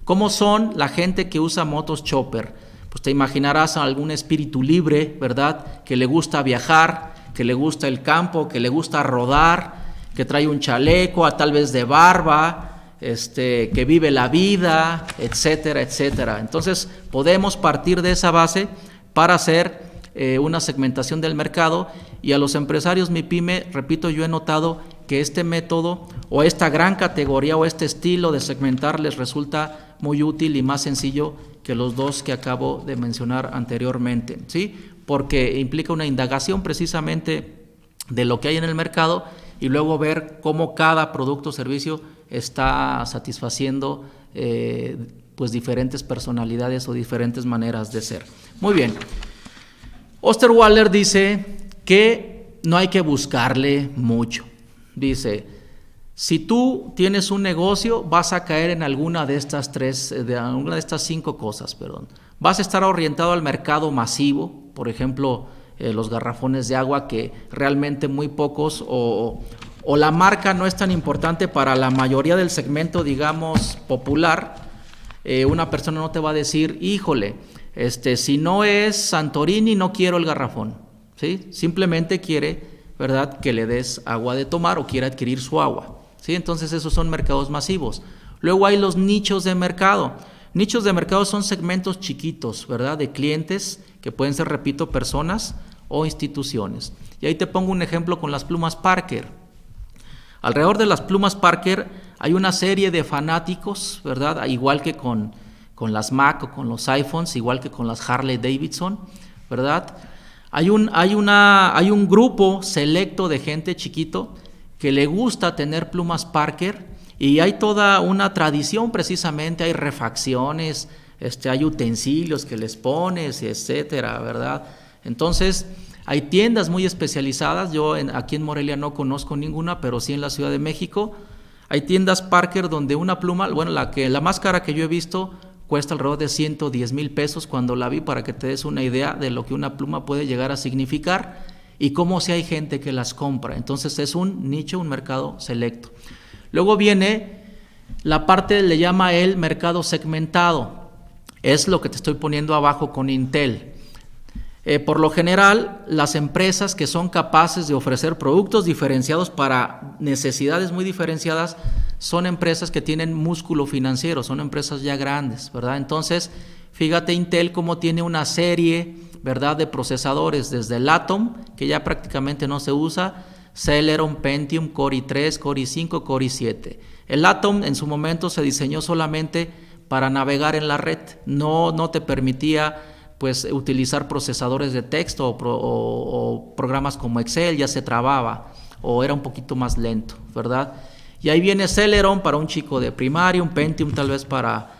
¿Cómo son la gente que usa motos chopper? Pues te imaginarás a algún espíritu libre, ¿verdad?, que le gusta viajar, que le gusta el campo, que le gusta rodar, que trae un chaleco, tal vez de barba, que vive la vida, etcétera, etcétera. Entonces, podemos partir de esa base para hacer una segmentación del mercado y a los empresarios MIPYME, repito, yo he notado que este método o esta gran categoría o este estilo de segmentar les resulta muy útil y más sencillo que los dos que acabo de mencionar anteriormente, ¿sí? Porque implica una indagación precisamente de lo que hay en el mercado y luego ver cómo cada producto o servicio está satisfaciendo pues diferentes personalidades o diferentes maneras de ser. Muy bien. Osterwalder dice que no hay que buscarle mucho. Dice, si tú tienes un negocio, vas a caer en alguna de estas cinco cosas, perdón. Vas a estar orientado al mercado masivo, por ejemplo, los garrafones de agua que realmente muy pocos o la marca no es tan importante para la mayoría del segmento, digamos, popular. Una persona no te va a decir, híjole, si no es Santorini no quiero el garrafón, ¿sí? Simplemente quiere, ¿verdad?, que le des agua de tomar o quiere adquirir su agua, ¿sí? Entonces esos son mercados masivos. Luego hay los nichos de mercado. Nichos de mercado son segmentos chiquitos, ¿verdad?, de clientes que pueden ser, repito, personas o instituciones. Y ahí te pongo un ejemplo con las plumas Parker. Alrededor de las plumas Parker hay una serie de fanáticos, ¿verdad?, igual que con las Mac o con los iPhones, igual que con las Harley Davidson, ¿verdad? Hay un grupo selecto de gente chiquito que le gusta tener plumas Parker y hay toda una tradición precisamente, hay refacciones, hay utensilios que les pones, etcétera, ¿verdad? Entonces, hay tiendas muy especializadas, aquí en Morelia no conozco ninguna, pero sí en la Ciudad de México. Hay tiendas Parker donde una pluma, bueno, la más cara que yo he visto cuesta alrededor de 110,000 pesos cuando la vi, para que te des una idea de lo que una pluma puede llegar a significar y cómo si hay gente que las compra. Entonces es un nicho, un mercado selecto. Luego viene la parte, le llama el mercado segmentado. Es lo que te estoy poniendo abajo con Intel. Por lo general, las empresas que son capaces de ofrecer productos diferenciados para necesidades muy diferenciadas son empresas que tienen músculo financiero, son empresas ya grandes, ¿verdad? Entonces, fíjate Intel cómo tiene una serie, ¿verdad?, de procesadores, desde el Atom, que ya prácticamente no se usa, Celeron, Pentium, Core i3, Core i5, Core i7. El Atom en su momento se diseñó solamente para navegar en la red, no te permitía pues utilizar procesadores de texto o programas como Excel, ya se trababa o era un poquito más lento, ¿verdad? Y ahí viene Celeron para un chico de primaria, un Pentium tal vez para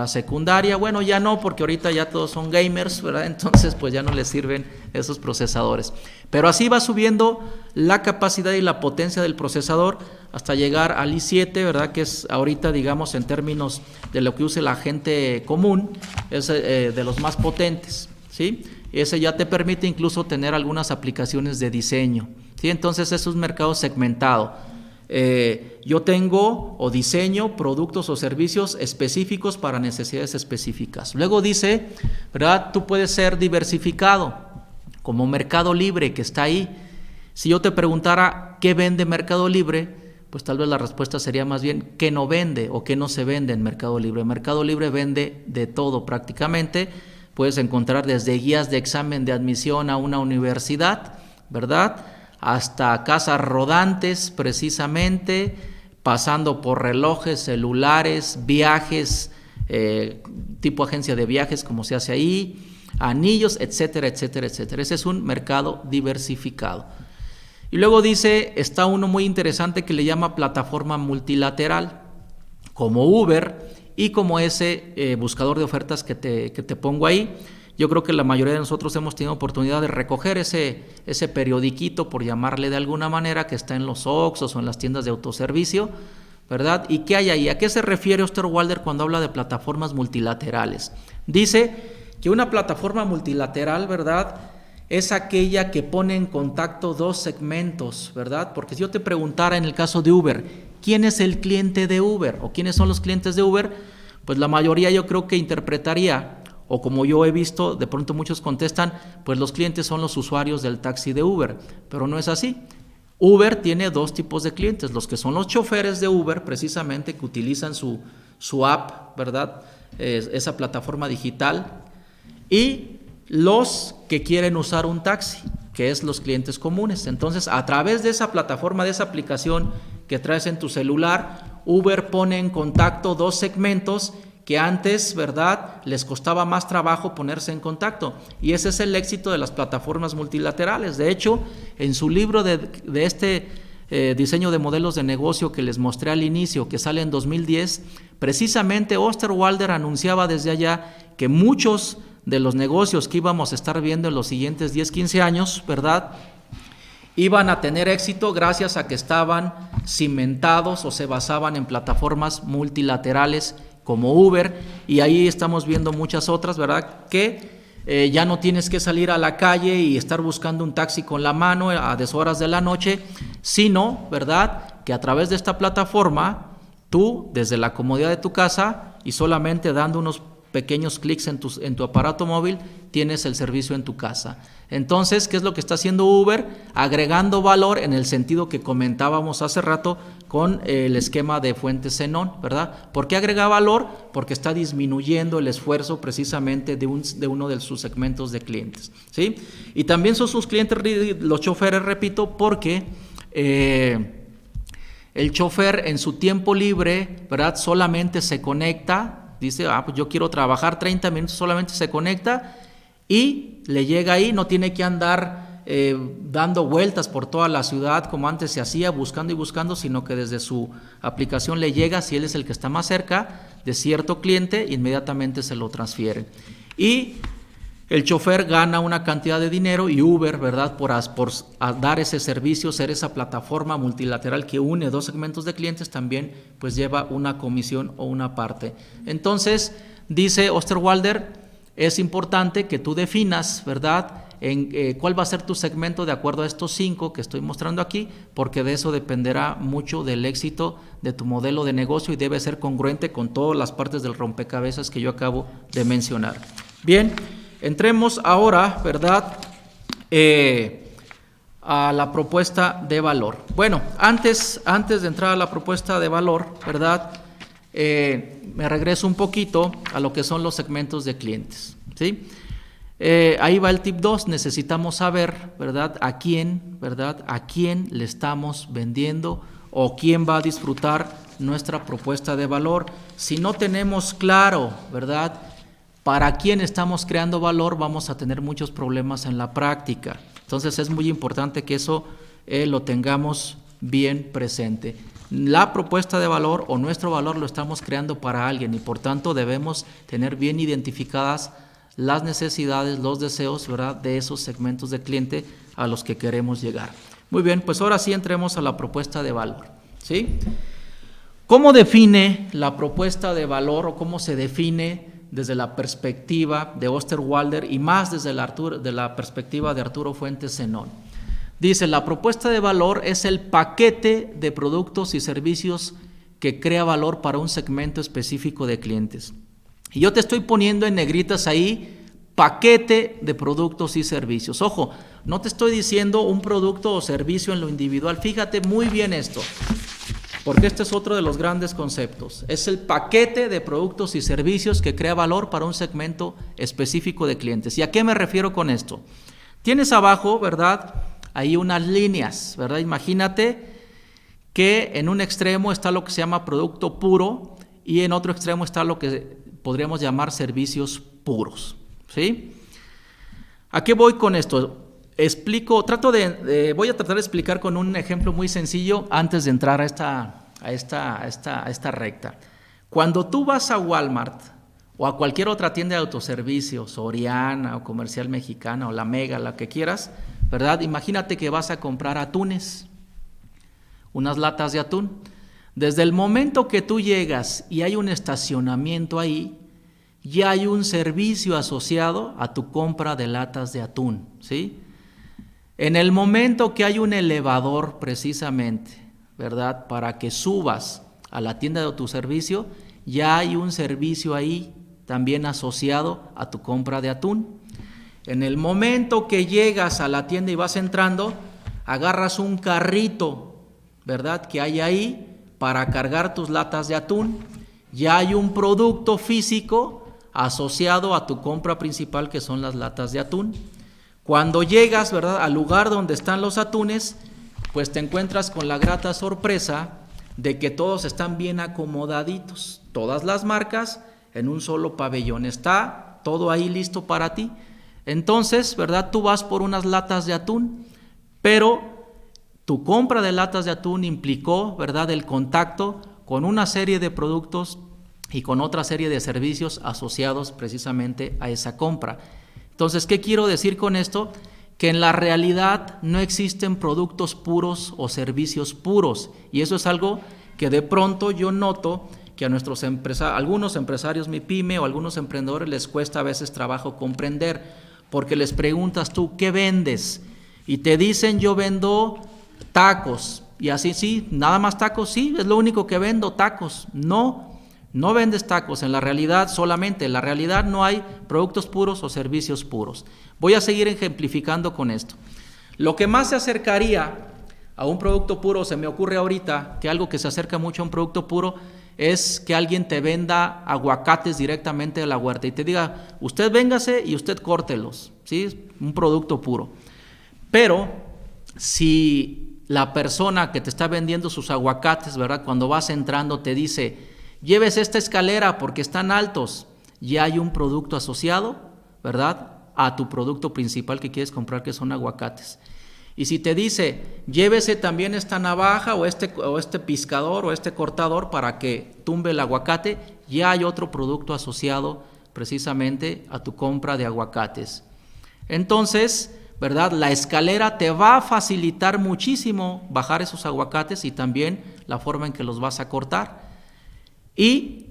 secundaria. Bueno, ya no, porque ahorita ya todos son gamers, ¿verdad? Entonces pues ya no les sirven esos procesadores. Pero así va subiendo la capacidad y la potencia del procesador hasta llegar al i7, ¿verdad? Que es ahorita, digamos, en términos de lo que use la gente común, es de los más potentes, ¿sí? Ese ya te permite incluso tener algunas aplicaciones de diseño, ¿sí? Entonces es un mercado segmentado. Yo tengo o diseño productos o servicios específicos para necesidades específicas. Luego dice, ¿verdad? Tú puedes ser diversificado, como Mercado Libre, que está ahí. Si yo te preguntara qué vende Mercado Libre, pues tal vez la respuesta sería más bien qué no vende o qué no se vende en Mercado Libre. Mercado Libre vende de todo prácticamente. Puedes encontrar desde guías de examen de admisión a una universidad, ¿verdad?, hasta casas rodantes precisamente, pasando por relojes, celulares, viajes, tipo agencia de viajes como se hace ahí, anillos, etcétera, etcétera, etcétera. Ese es un mercado diversificado. Y luego dice, está uno muy interesante que le llama plataforma multilateral, como Uber y como ese buscador de ofertas que te pongo ahí. Yo creo que la mayoría de nosotros hemos tenido oportunidad de recoger ese periodiquito, por llamarle de alguna manera, que está en los Oxxos o en las tiendas de autoservicio, ¿verdad? ¿Y qué hay ahí? ¿A qué se refiere Osterwalder cuando habla de plataformas multilaterales? Dice que una plataforma multilateral, ¿verdad?, es aquella que pone en contacto dos segmentos, ¿verdad? Porque si yo te preguntara en el caso de Uber, ¿quién es el cliente de Uber o quiénes son los clientes de Uber? Pues la mayoría yo creo que interpretaría, o como yo he visto, de pronto muchos contestan, pues los clientes son los usuarios del taxi de Uber, pero no es así. Uber tiene dos tipos de clientes, los que son los choferes de Uber, precisamente, que utilizan su app, ¿verdad?, esa plataforma digital, y los que quieren usar un taxi, que es los clientes comunes. Entonces, a través de esa plataforma, de esa aplicación que traes en tu celular, Uber pone en contacto dos segmentos que antes, ¿verdad?, les costaba más trabajo ponerse en contacto. Y ese es el éxito de las plataformas multilaterales. De hecho, en su libro de este diseño de modelos de negocio que les mostré al inicio, que sale en 2010, precisamente Osterwalder anunciaba desde allá que muchos de los negocios que íbamos a estar viendo en los siguientes 10, 15 años, ¿verdad?, iban a tener éxito gracias a que estaban cimentados o se basaban en plataformas multilaterales como Uber, y ahí estamos viendo muchas otras, ¿verdad?, que ya no tienes que salir a la calle y estar buscando un taxi con la mano a deshoras de la noche, sino, ¿verdad?, que a través de esta plataforma, tú, desde la comodidad de tu casa y solamente dando unos pequeños clics en tu aparato móvil, tienes el servicio en tu casa. Entonces, ¿qué es lo que está haciendo Uber? Agregando valor en el sentido que comentábamos hace rato con el esquema de fuente Zenón, ¿verdad? ¿Por qué agrega valor? Porque está disminuyendo el esfuerzo precisamente de uno de sus segmentos de clientes, ¿sí? Y también son sus clientes los choferes, repito, porque el chofer en su tiempo libre, ¿verdad?, solamente se conecta. Dice, pues yo quiero trabajar 30 minutos, solamente se conecta y le llega ahí, no tiene que andar dando vueltas por toda la ciudad como antes se hacía, buscando y buscando, sino que desde su aplicación le llega, si él es el que está más cerca de cierto cliente, inmediatamente se lo transfieren. Y el chofer gana una cantidad de dinero y Uber, ¿verdad? Por dar ese servicio, ser esa plataforma multilateral que une dos segmentos de clientes, también pues lleva una comisión o una parte. Entonces, dice Osterwalder, es importante que tú definas, ¿verdad?, cuál va a ser tu segmento de acuerdo a estos 5 que estoy mostrando aquí, porque de eso dependerá mucho del éxito de tu modelo de negocio y debe ser congruente con todas las partes del rompecabezas que yo acabo de mencionar. Bien, entremos ahora, ¿verdad?, a la propuesta de valor. Bueno, antes de entrar a la propuesta de valor, ¿verdad?, me regreso un poquito a lo que son los segmentos de clientes, ¿sí? Ahí va el tip 2, necesitamos saber, ¿verdad?, a quién le estamos vendiendo o quién va a disfrutar nuestra propuesta de valor. Si no tenemos claro, ¿verdad?, para quién estamos creando valor, vamos a tener muchos problemas en la práctica. Entonces es muy importante que eso lo tengamos bien presente. La propuesta de valor o nuestro valor lo estamos creando para alguien y por tanto debemos tener bien identificadas las necesidades, los deseos, ¿verdad?, de esos segmentos de cliente a los que queremos llegar. Muy bien, pues ahora sí entremos a la propuesta de valor, ¿sí? ¿Cómo define la propuesta de valor o cómo se define desde la perspectiva de Osterwalder y más desde la perspectiva de Arturo Fuentes Zenón? Dice, la propuesta de valor es el paquete de productos y servicios que crea valor para un segmento específico de clientes. Y yo te estoy poniendo en negritas ahí, paquete de productos y servicios. Ojo, no te estoy diciendo un producto o servicio en lo individual. Fíjate muy bien esto, porque este es otro de los grandes conceptos. Es el paquete de productos y servicios que crea valor para un segmento específico de clientes. ¿Y a qué me refiero con esto? Tienes abajo, ¿verdad?, ahí unas líneas, ¿verdad? Imagínate que en un extremo está lo que se llama producto puro y en otro extremo está lo que podríamos llamar servicios puros, ¿sí? ¿A qué voy con esto? Voy a tratar de explicar con un ejemplo muy sencillo antes de entrar a esta recta. Cuando tú vas a Walmart o a cualquier otra tienda de autoservicio, Soriana o Comercial Mexicana o La Mega, la que quieras, ¿verdad? Imagínate que vas a comprar atunes, unas latas de atún. Desde el momento que tú llegas y hay un estacionamiento ahí, ya hay un servicio asociado a tu compra de latas de atún, ¿sí? En el momento que hay un elevador precisamente, ¿verdad?, para que subas a la tienda de tu servicio, ya hay un servicio ahí también asociado a tu compra de atún. En el momento que llegas a la tienda y vas entrando, agarras un carrito, ¿verdad?, que hay ahí para cargar tus latas de atún. Ya hay un producto físico asociado a tu compra principal, que son las latas de atún. Cuando llegas, ¿verdad?, al lugar donde están los atunes, pues te encuentras con la grata sorpresa de que todos están bien acomodaditos, todas las marcas en un solo pabellón. Está todo ahí listo para ti. Entonces, ¿verdad?, tú vas por unas latas de atún, pero tu compra de latas de atún implicó, ¿verdad?, el contacto con una serie de productos y con otra serie de servicios asociados precisamente a esa compra. Entonces, ¿qué quiero decir con esto? Que en la realidad no existen productos puros o servicios puros, y eso es algo que de pronto yo noto que a algunos empresarios MIPYME o algunos emprendedores les cuesta a veces trabajo comprender, porque les preguntas tú, ¿qué vendes? Y te dicen, yo vendo tacos, y así, sí, nada más tacos, sí, es lo único que vendo, tacos. No vendes tacos en la realidad solamente, en la realidad no hay productos puros o servicios puros. Voy a seguir ejemplificando con esto. Lo que más se acercaría a un producto puro, se me ocurre ahorita que algo que se acerca mucho a un producto puro es que alguien te venda aguacates directamente de la huerta y te diga, usted véngase y usted córtelos, ¿sí? Un producto puro. Pero si la persona que te está vendiendo sus aguacates, ¿verdad?, cuando vas entrando te dice, lleves esta escalera porque están altos, ya hay un producto asociado, ¿verdad?, a tu producto principal que quieres comprar, que son aguacates. Y si te dice, llévese también esta navaja o este piscador o este cortador para que tumbe el aguacate, ya hay otro producto asociado precisamente a tu compra de aguacates. Entonces, ¿verdad? La escalera te va a facilitar muchísimo bajar esos aguacates y también la forma en que los vas a cortar. Y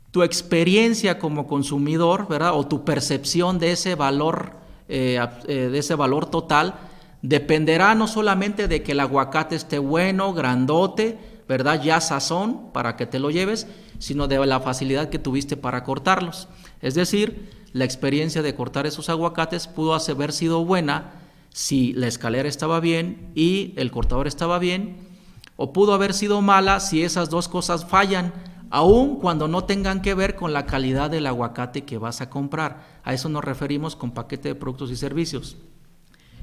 tu experiencia como consumidor, ¿verdad? O tu percepción de ese valor total, dependerá no solamente de que el aguacate esté bueno, grandote, ¿verdad? Ya sazón para que te lo lleves, sino de la facilidad que tuviste para cortarlos. Es decir, la experiencia de cortar esos aguacates pudo haber sido buena si la escalera estaba bien y el cortador estaba bien, o pudo haber sido mala si esas dos cosas fallan, aun cuando no tengan que ver con la calidad del aguacate que vas a comprar. A eso nos referimos con paquete de productos y servicios.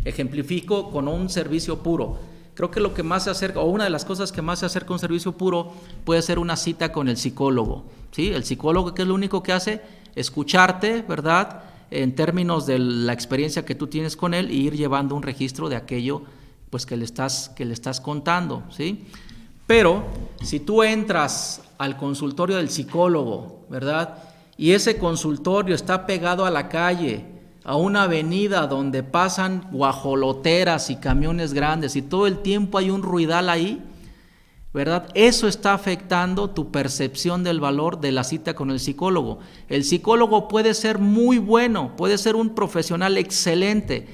Ejemplifico con un servicio puro. Creo que lo que más se acerca, o una de las cosas que más se acerca a un servicio puro, puede ser una cita con el psicólogo, ¿sí? El psicólogo, que es lo único que hace, escucharte, ¿verdad?, en términos de la experiencia que tú tienes con él, y ir llevando un registro de aquello pues que le estás contando, ¿sí? Pero si tú entras al consultorio del psicólogo, ¿verdad?, y ese consultorio está pegado a la calle, a una avenida donde pasan guajoloteras y camiones grandes y todo el tiempo hay un ruidal ahí, ¿verdad? Eso está afectando tu percepción del valor de la cita con el psicólogo. El psicólogo puede ser muy bueno, puede ser un profesional excelente,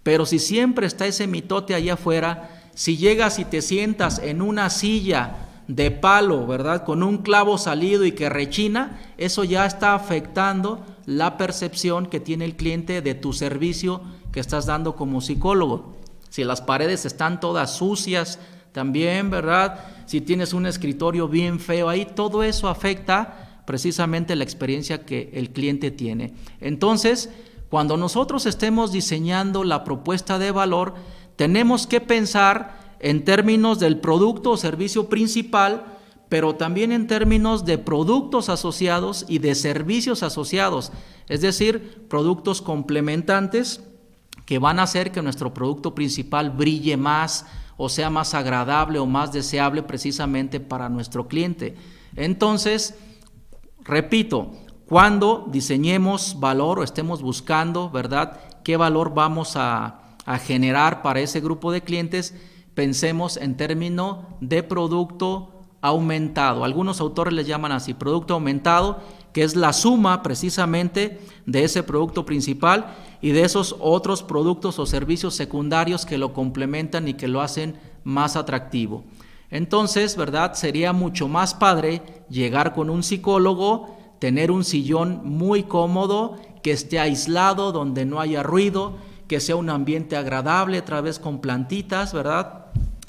pero si siempre está ese mitote allá afuera, si llegas y te sientas en una silla de palo, ¿verdad?, con un clavo salido y que rechina, eso ya está afectando la percepción que tiene el cliente de tu servicio que estás dando como psicólogo. Si las paredes están todas sucias también, ¿verdad?, si tienes un escritorio bien feo ahí, todo eso afecta precisamente la experiencia que el cliente tiene. Entonces, cuando nosotros estemos diseñando la propuesta de valor, tenemos que pensar en términos del producto o servicio principal, pero también en términos de productos asociados y de servicios asociados, es decir, productos complementantes que van a hacer que nuestro producto principal brille más o sea más agradable o más deseable precisamente para nuestro cliente. Entonces, repito, cuando diseñemos valor o estemos buscando, ¿verdad?, qué valor vamos a generar para ese grupo de clientes, pensemos en términos de producto aumentado. Algunos autores le llaman así, producto aumentado, que es la suma precisamente de ese producto principal y de esos otros productos o servicios secundarios que lo complementan y que lo hacen más atractivo. Entonces, ¿verdad?, sería mucho más padre llegar con un psicólogo, tener un sillón muy cómodo, que esté aislado, donde no haya ruido, que sea un ambiente agradable, otra vez con plantitas, ¿verdad?,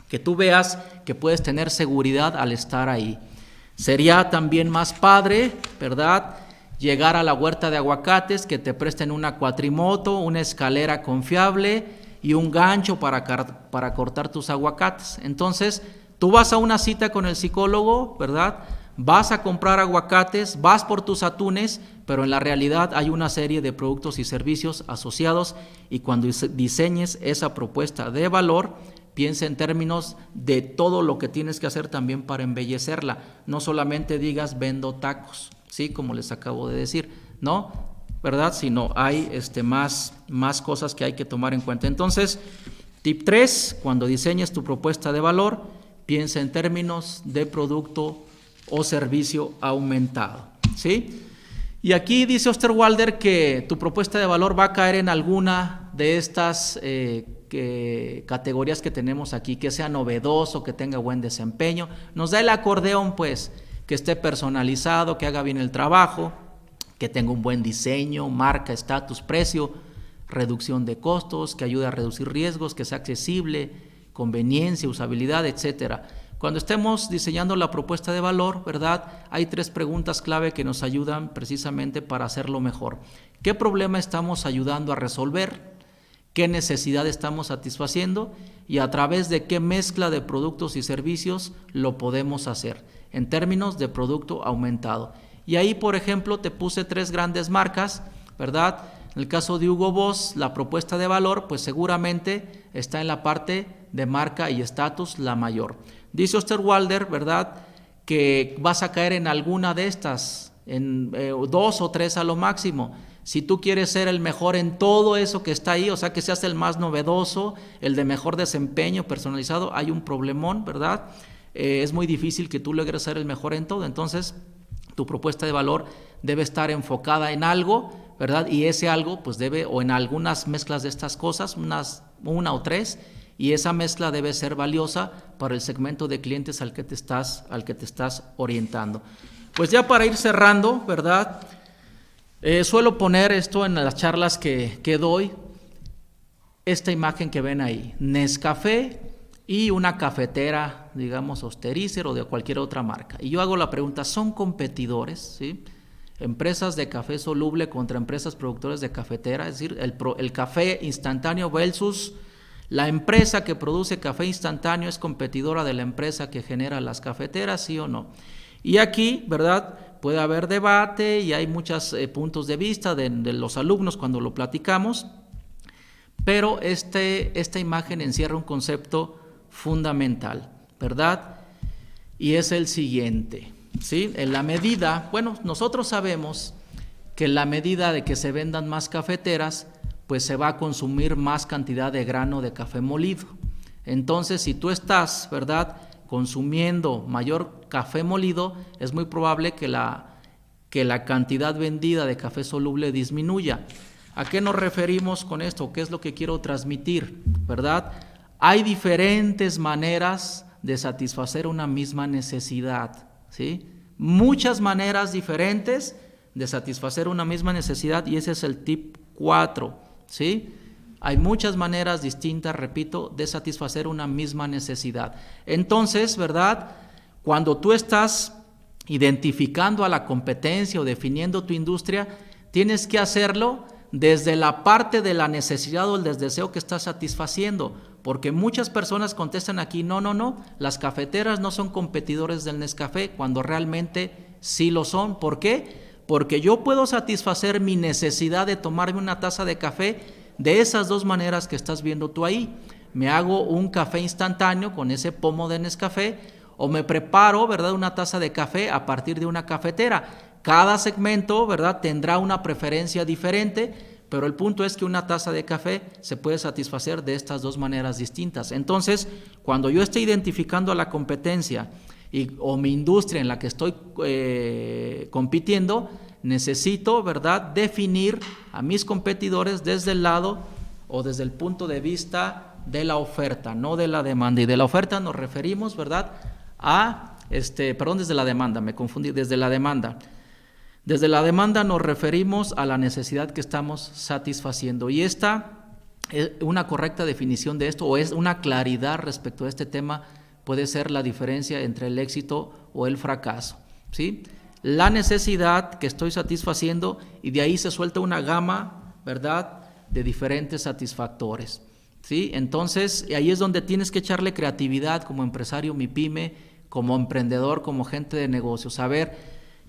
que tú veas que puedes tener seguridad al estar ahí. Sería también más padre, ¿verdad?, llegar a la huerta de aguacates, que te presten una cuatrimoto, una escalera confiable y un gancho para cortar tus aguacates. Entonces, tú vas a una cita con el psicólogo, ¿verdad?, vas a comprar aguacates, vas por tus atunes, pero en la realidad hay una serie de productos y servicios asociados, y cuando diseñes esa propuesta de valor, piensa en términos de todo lo que tienes que hacer también para embellecerla. No solamente digas vendo tacos, ¿sí?, como les acabo de decir, ¿no?, ¿verdad?, sino hay más cosas que hay que tomar en cuenta. Entonces, tip 3, cuando diseñes tu propuesta de valor, piensa en términos de producto o servicio aumentado, ¿sí? Y aquí dice Osterwalder que tu propuesta de valor va a caer en alguna de estas categorías que tenemos aquí, que sea novedoso, que tenga buen desempeño. Nos da el acordeón, pues, que esté personalizado, que haga bien el trabajo, que tenga un buen diseño, marca, estatus, precio, reducción de costos, que ayude a reducir riesgos, que sea accesible, conveniencia, usabilidad, etcétera. Cuando estemos diseñando la propuesta de valor, ¿verdad?, hay 3 preguntas clave que nos ayudan precisamente para hacerlo mejor. ¿Qué problema estamos ayudando a resolver? ¿Qué necesidad estamos satisfaciendo? Y a través de qué mezcla de productos y servicios lo podemos hacer en términos de producto aumentado. Y ahí, por ejemplo, te puse 3 grandes marcas, ¿verdad? En el caso de Hugo Boss, la propuesta de valor, pues seguramente está en la parte de marca y estatus la mayor. Dice Osterwalder, ¿verdad?, que vas a caer en alguna de estas, en 2 o 3 a lo máximo. Si tú quieres ser el mejor en todo eso que está ahí, o sea, que seas el más novedoso, el de mejor desempeño personalizado, hay un problemón, ¿verdad? Es muy difícil que tú logres ser el mejor en todo. Entonces, tu propuesta de valor debe estar enfocada en algo, ¿verdad? Y ese algo, pues debe, o en algunas mezclas de estas cosas, una o 3, y esa mezcla debe ser valiosa para el segmento de clientes al que te estás orientando. Pues ya para ir cerrando, ¿verdad? Suelo poner esto en las charlas que doy, esta imagen que ven ahí, Nescafé y una cafetera, digamos, Osterícer o de cualquier otra marca. Y yo hago la pregunta, ¿son competidores? ¿Sí? Empresas de café soluble contra empresas productoras de cafetera, es decir, el café instantáneo versus la empresa que produce café instantáneo es competidora de la empresa que genera las cafeteras, ¿sí o no? Y aquí, ¿verdad?, puede haber debate y hay muchos puntos de vista de los alumnos cuando lo platicamos, pero esta imagen encierra un concepto fundamental, ¿verdad? Y es el siguiente, ¿sí? En la medida, bueno, nosotros sabemos que en la medida de que se vendan más cafeteras, pues se va a consumir más cantidad de grano de café molido. Entonces, si tú estás, ¿verdad?, consumiendo mayor café molido, es muy probable que la cantidad vendida de café soluble disminuya. ¿A qué nos referimos con esto? ¿Qué es lo que quiero transmitir? ¿Verdad? Hay diferentes maneras de satisfacer una misma necesidad, ¿sí? Muchas maneras diferentes de satisfacer una misma necesidad, y ese es el tip 4, ¿sí? Hay muchas maneras distintas, repito, de satisfacer una misma necesidad. Entonces, ¿verdad?, cuando tú estás identificando a la competencia o definiendo tu industria, tienes que hacerlo desde la parte de la necesidad o el deseo que estás satisfaciendo, porque muchas personas contestan aquí, no, las cafeteras no son competidores del Nescafé, cuando realmente sí lo son. ¿Por qué? Porque yo puedo satisfacer mi necesidad de tomarme una taza de café de esas dos maneras que estás viendo tú ahí. Me hago un café instantáneo con ese pomo de Nescafé, o me preparo, ¿verdad?, una taza de café a partir de una cafetera. Cada segmento, ¿verdad?, tendrá una preferencia diferente, pero el punto es que una taza de café se puede satisfacer de estas dos maneras distintas. Entonces, cuando yo esté identificando a la competencia o mi industria en la que estoy compitiendo, necesito, ¿verdad?, definir a mis competidores desde el lado o desde el punto de vista de la oferta, no de la demanda. Y de la oferta nos referimos, ¿verdad?, desde la demanda, me confundí, desde la demanda. Desde la demanda nos referimos a la necesidad que estamos satisfaciendo. Y esta es una correcta definición de esto, o es una claridad respecto a este tema, puede ser la diferencia entre el éxito o el fracaso, ¿sí? La necesidad que estoy satisfaciendo, y de ahí se suelta una gama, ¿verdad?, de diferentes satisfactores, ¿sí? Entonces, ahí es donde tienes que echarle creatividad como empresario MIPYME, como emprendedor, como gente de negocios. A ver,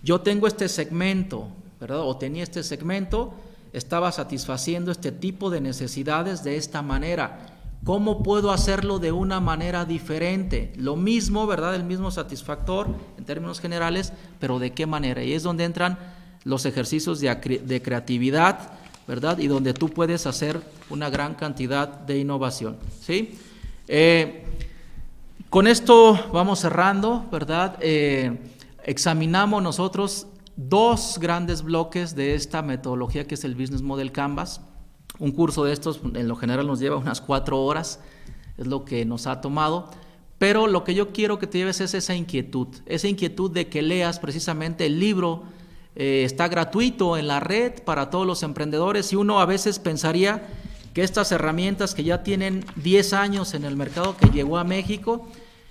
yo tengo este segmento, ¿verdad?, o tenía este segmento, estaba satisfaciendo este tipo de necesidades de esta manera. ¿Cómo puedo hacerlo de una manera diferente? Lo mismo, ¿verdad?, el mismo satisfactor en términos generales, pero ¿de qué manera? Y es donde entran los ejercicios de creatividad, ¿verdad?, y donde tú puedes hacer una gran cantidad de innovación, ¿sí? Con esto vamos cerrando, ¿verdad? Examinamos nosotros 2 grandes bloques de esta metodología que es el Business Model Canvas. Un curso de estos en lo general nos lleva unas 4 horas, es lo que nos ha tomado, pero lo que yo quiero que te lleves es esa inquietud de que leas precisamente el libro. Está gratuito en la red para todos los emprendedores, y uno a veces pensaría que estas herramientas que ya tienen 10 años en el mercado, que llegó a México,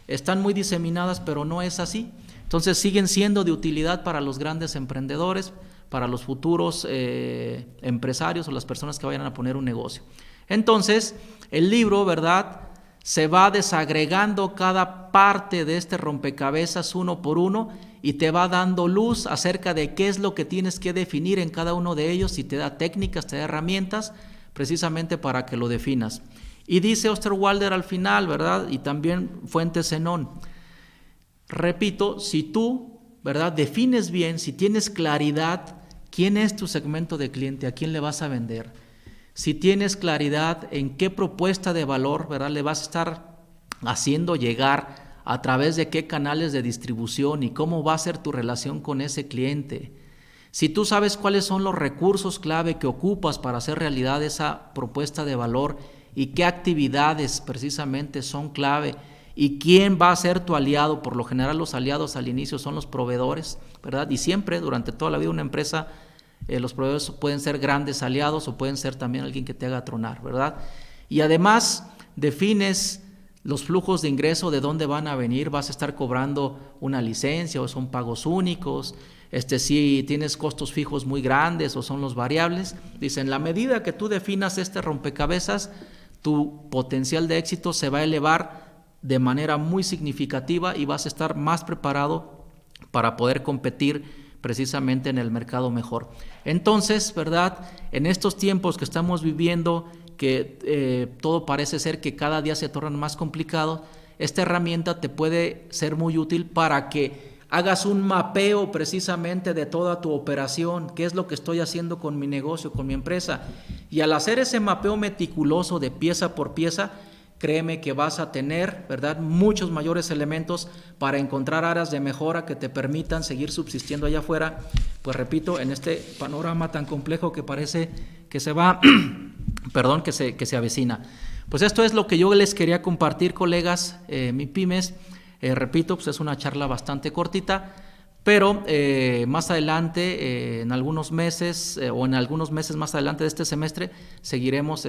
están muy diseminadas, pero no es así. Entonces siguen siendo de utilidad para los grandes emprendedores, para los futuros empresarios o las personas que vayan a poner un negocio. Entonces, el libro, ¿verdad?, se va desagregando cada parte de este rompecabezas uno por uno, y te va dando luz acerca de qué es lo que tienes que definir en cada uno de ellos y te da técnicas, te da herramientas precisamente para que lo definas. Y dice Osterwalder al final, ¿verdad? Y también Fuentes Zenón, repito, si tú, ¿verdad?, defines bien, si tienes claridad quién es tu segmento de cliente, a quién le vas a vender, si tienes claridad en qué propuesta de valor, ¿verdad?, le vas a estar haciendo llegar, a través de qué canales de distribución y cómo va a ser tu relación con ese cliente. Si tú sabes cuáles son los recursos clave que ocupas para hacer realidad esa propuesta de valor y qué actividades precisamente son clave y quién va a ser tu aliado, por lo general los aliados al inicio son los proveedores, ¿verdad? Y siempre, durante toda la vida de una empresa, los proveedores pueden ser grandes aliados o pueden ser también alguien que te haga tronar, ¿verdad? Y además defines los flujos de ingreso, de dónde van a venir, vas a estar cobrando una licencia o son pagos únicos, si tienes costos fijos muy grandes o son los variables. Dice, en la medida que tú definas este rompecabezas, tu potencial de éxito se va a elevar de manera muy significativa y vas a estar más preparado para poder competir precisamente en el mercado mejor. Entonces, ¿verdad?, en estos tiempos que estamos viviendo, que todo parece ser que cada día se torna más complicado, esta herramienta te puede ser muy útil para que hagas un mapeo precisamente de toda tu operación, qué es lo que estoy haciendo con mi negocio, con mi empresa. Y al hacer ese mapeo meticuloso de pieza por pieza, créeme que vas a tener, ¿verdad?, muchos mayores elementos para encontrar áreas de mejora que te permitan seguir subsistiendo allá afuera, pues repito, en este panorama tan complejo que parece que se va, que se avecina. Pues esto es lo que yo les quería compartir, colegas, mi pymes. Repito, pues es una charla bastante cortita, pero más adelante, en algunos meses más adelante de este semestre, seguiremos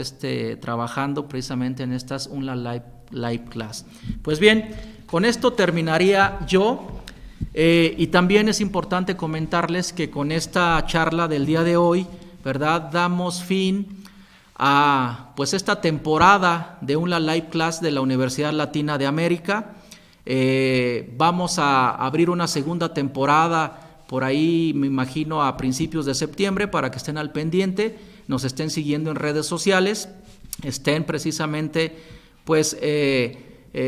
trabajando precisamente en estas UNLA Live Class. Pues bien, con esto terminaría yo, y también es importante comentarles que con esta charla del día de hoy, ¿verdad?, damos fin a pues esta temporada de UNLA Live Class de la Universidad Latina de América. Vamos a abrir una segunda temporada por ahí, me imagino, a principios de septiembre, para que estén al pendiente, nos estén siguiendo en redes sociales, estén precisamente pues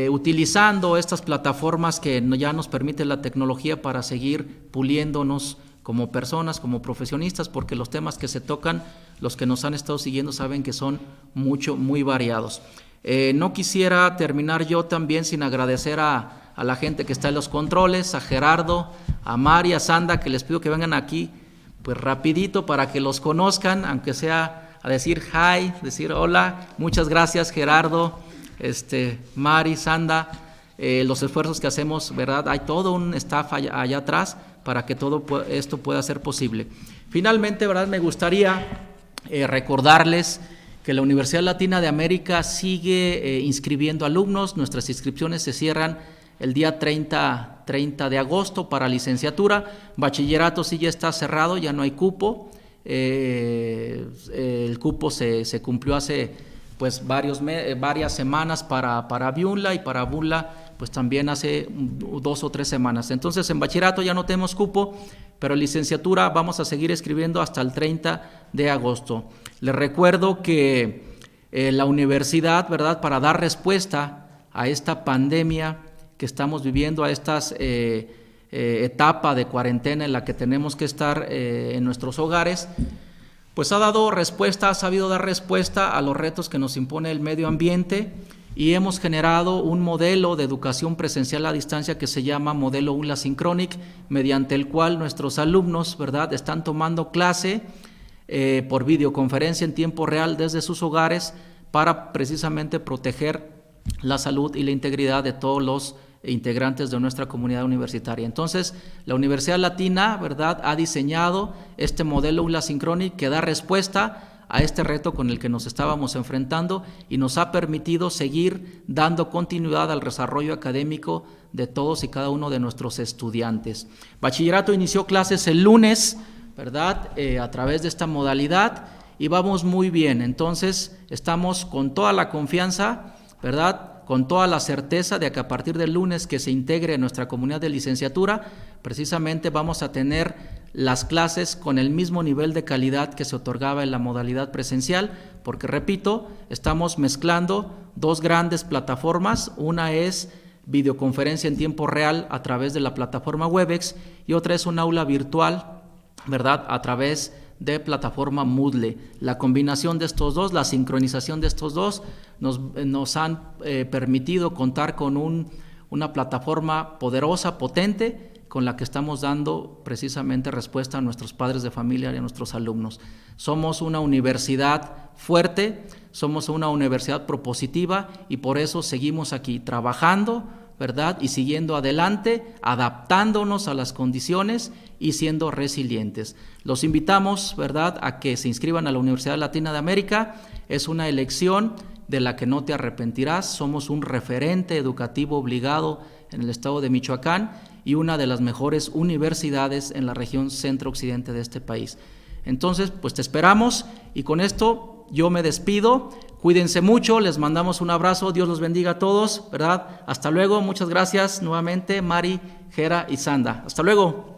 utilizando estas plataformas que ya nos permite la tecnología para seguir puliéndonos como personas, como profesionistas, porque los temas que se tocan, los que nos han estado siguiendo saben que son muy variados. No quisiera terminar yo también sin agradecer a la gente que está en los controles, a Gerardo, a Mari, a Sanda, que les pido que vengan aquí pues rapidito para que los conozcan, aunque sea a decir hi, decir hola. Muchas gracias, Gerardo, Mari, Sanda, los esfuerzos que hacemos, ¿verdad? Hay todo un staff allá atrás para que todo esto pueda ser posible. Finalmente, ¿verdad?, me gustaría recordarles que la Universidad Latina de América sigue inscribiendo alumnos. Nuestras inscripciones se cierran el día 30 de agosto para licenciatura. Bachillerato sí ya está cerrado, ya no hay cupo. El cupo se cumplió hace pues varias semanas para BIUNLA, y para BUNLA pues también hace 2 o 3 semanas. Entonces en bachillerato ya no tenemos cupo, pero en licenciatura vamos a seguir escribiendo hasta el 30 de agosto. Les recuerdo que la universidad, ¿verdad?, para dar respuesta a esta pandemia que estamos viviendo, a estas etapa de cuarentena en la que tenemos que estar en nuestros hogares, pues ha sabido dar respuesta a los retos que nos impone el medio ambiente, y hemos generado un modelo de educación presencial a distancia que se llama modelo UNLA Synchronic, mediante el cual nuestros alumnos, ¿verdad?, están tomando clase por videoconferencia en tiempo real desde sus hogares, para precisamente proteger la salud y la integridad de todos los integrantes de nuestra comunidad universitaria. Entonces, la Universidad Latina, ¿verdad?, ha diseñado este modelo UNLA Synchronic que da respuesta a este reto con el que nos estábamos enfrentando, y nos ha permitido seguir dando continuidad al desarrollo académico de todos y cada uno de nuestros estudiantes. Bachillerato inició clases el lunes, ¿verdad?, a través de esta modalidad, y vamos muy bien. Entonces estamos con toda la confianza, ¿verdad?, con toda la certeza de que a partir del lunes que se integre en nuestra comunidad de licenciatura, precisamente vamos a tener las clases con el mismo nivel de calidad que se otorgaba en la modalidad presencial, porque repito, estamos mezclando dos grandes plataformas. Una es videoconferencia en tiempo real a través de la plataforma Webex y otra es un aula virtual, ¿verdad?, a través de plataforma Moodle. La combinación de estos dos, la sincronización de estos dos nos han permitido contar con una plataforma poderosa, potente, con la que estamos dando precisamente respuesta a nuestros padres de familia y a nuestros alumnos. Somos una universidad fuerte, somos una universidad propositiva y por eso seguimos aquí trabajando, ¿verdad?, y siguiendo adelante, adaptándonos a las condiciones y siendo resilientes. Los invitamos, ¿verdad?, a que se inscriban a la Universidad Latina de América. Es una elección de la que no te arrepentirás. Somos un referente educativo obligado en el estado de Michoacán y una de las mejores universidades en la región centro-occidente de este país. Entonces, pues te esperamos y con esto yo me despido. Cuídense mucho, les mandamos un abrazo, Dios los bendiga a todos, ¿verdad? Hasta luego, muchas gracias nuevamente, Mari, Jera y Sanda. Hasta luego.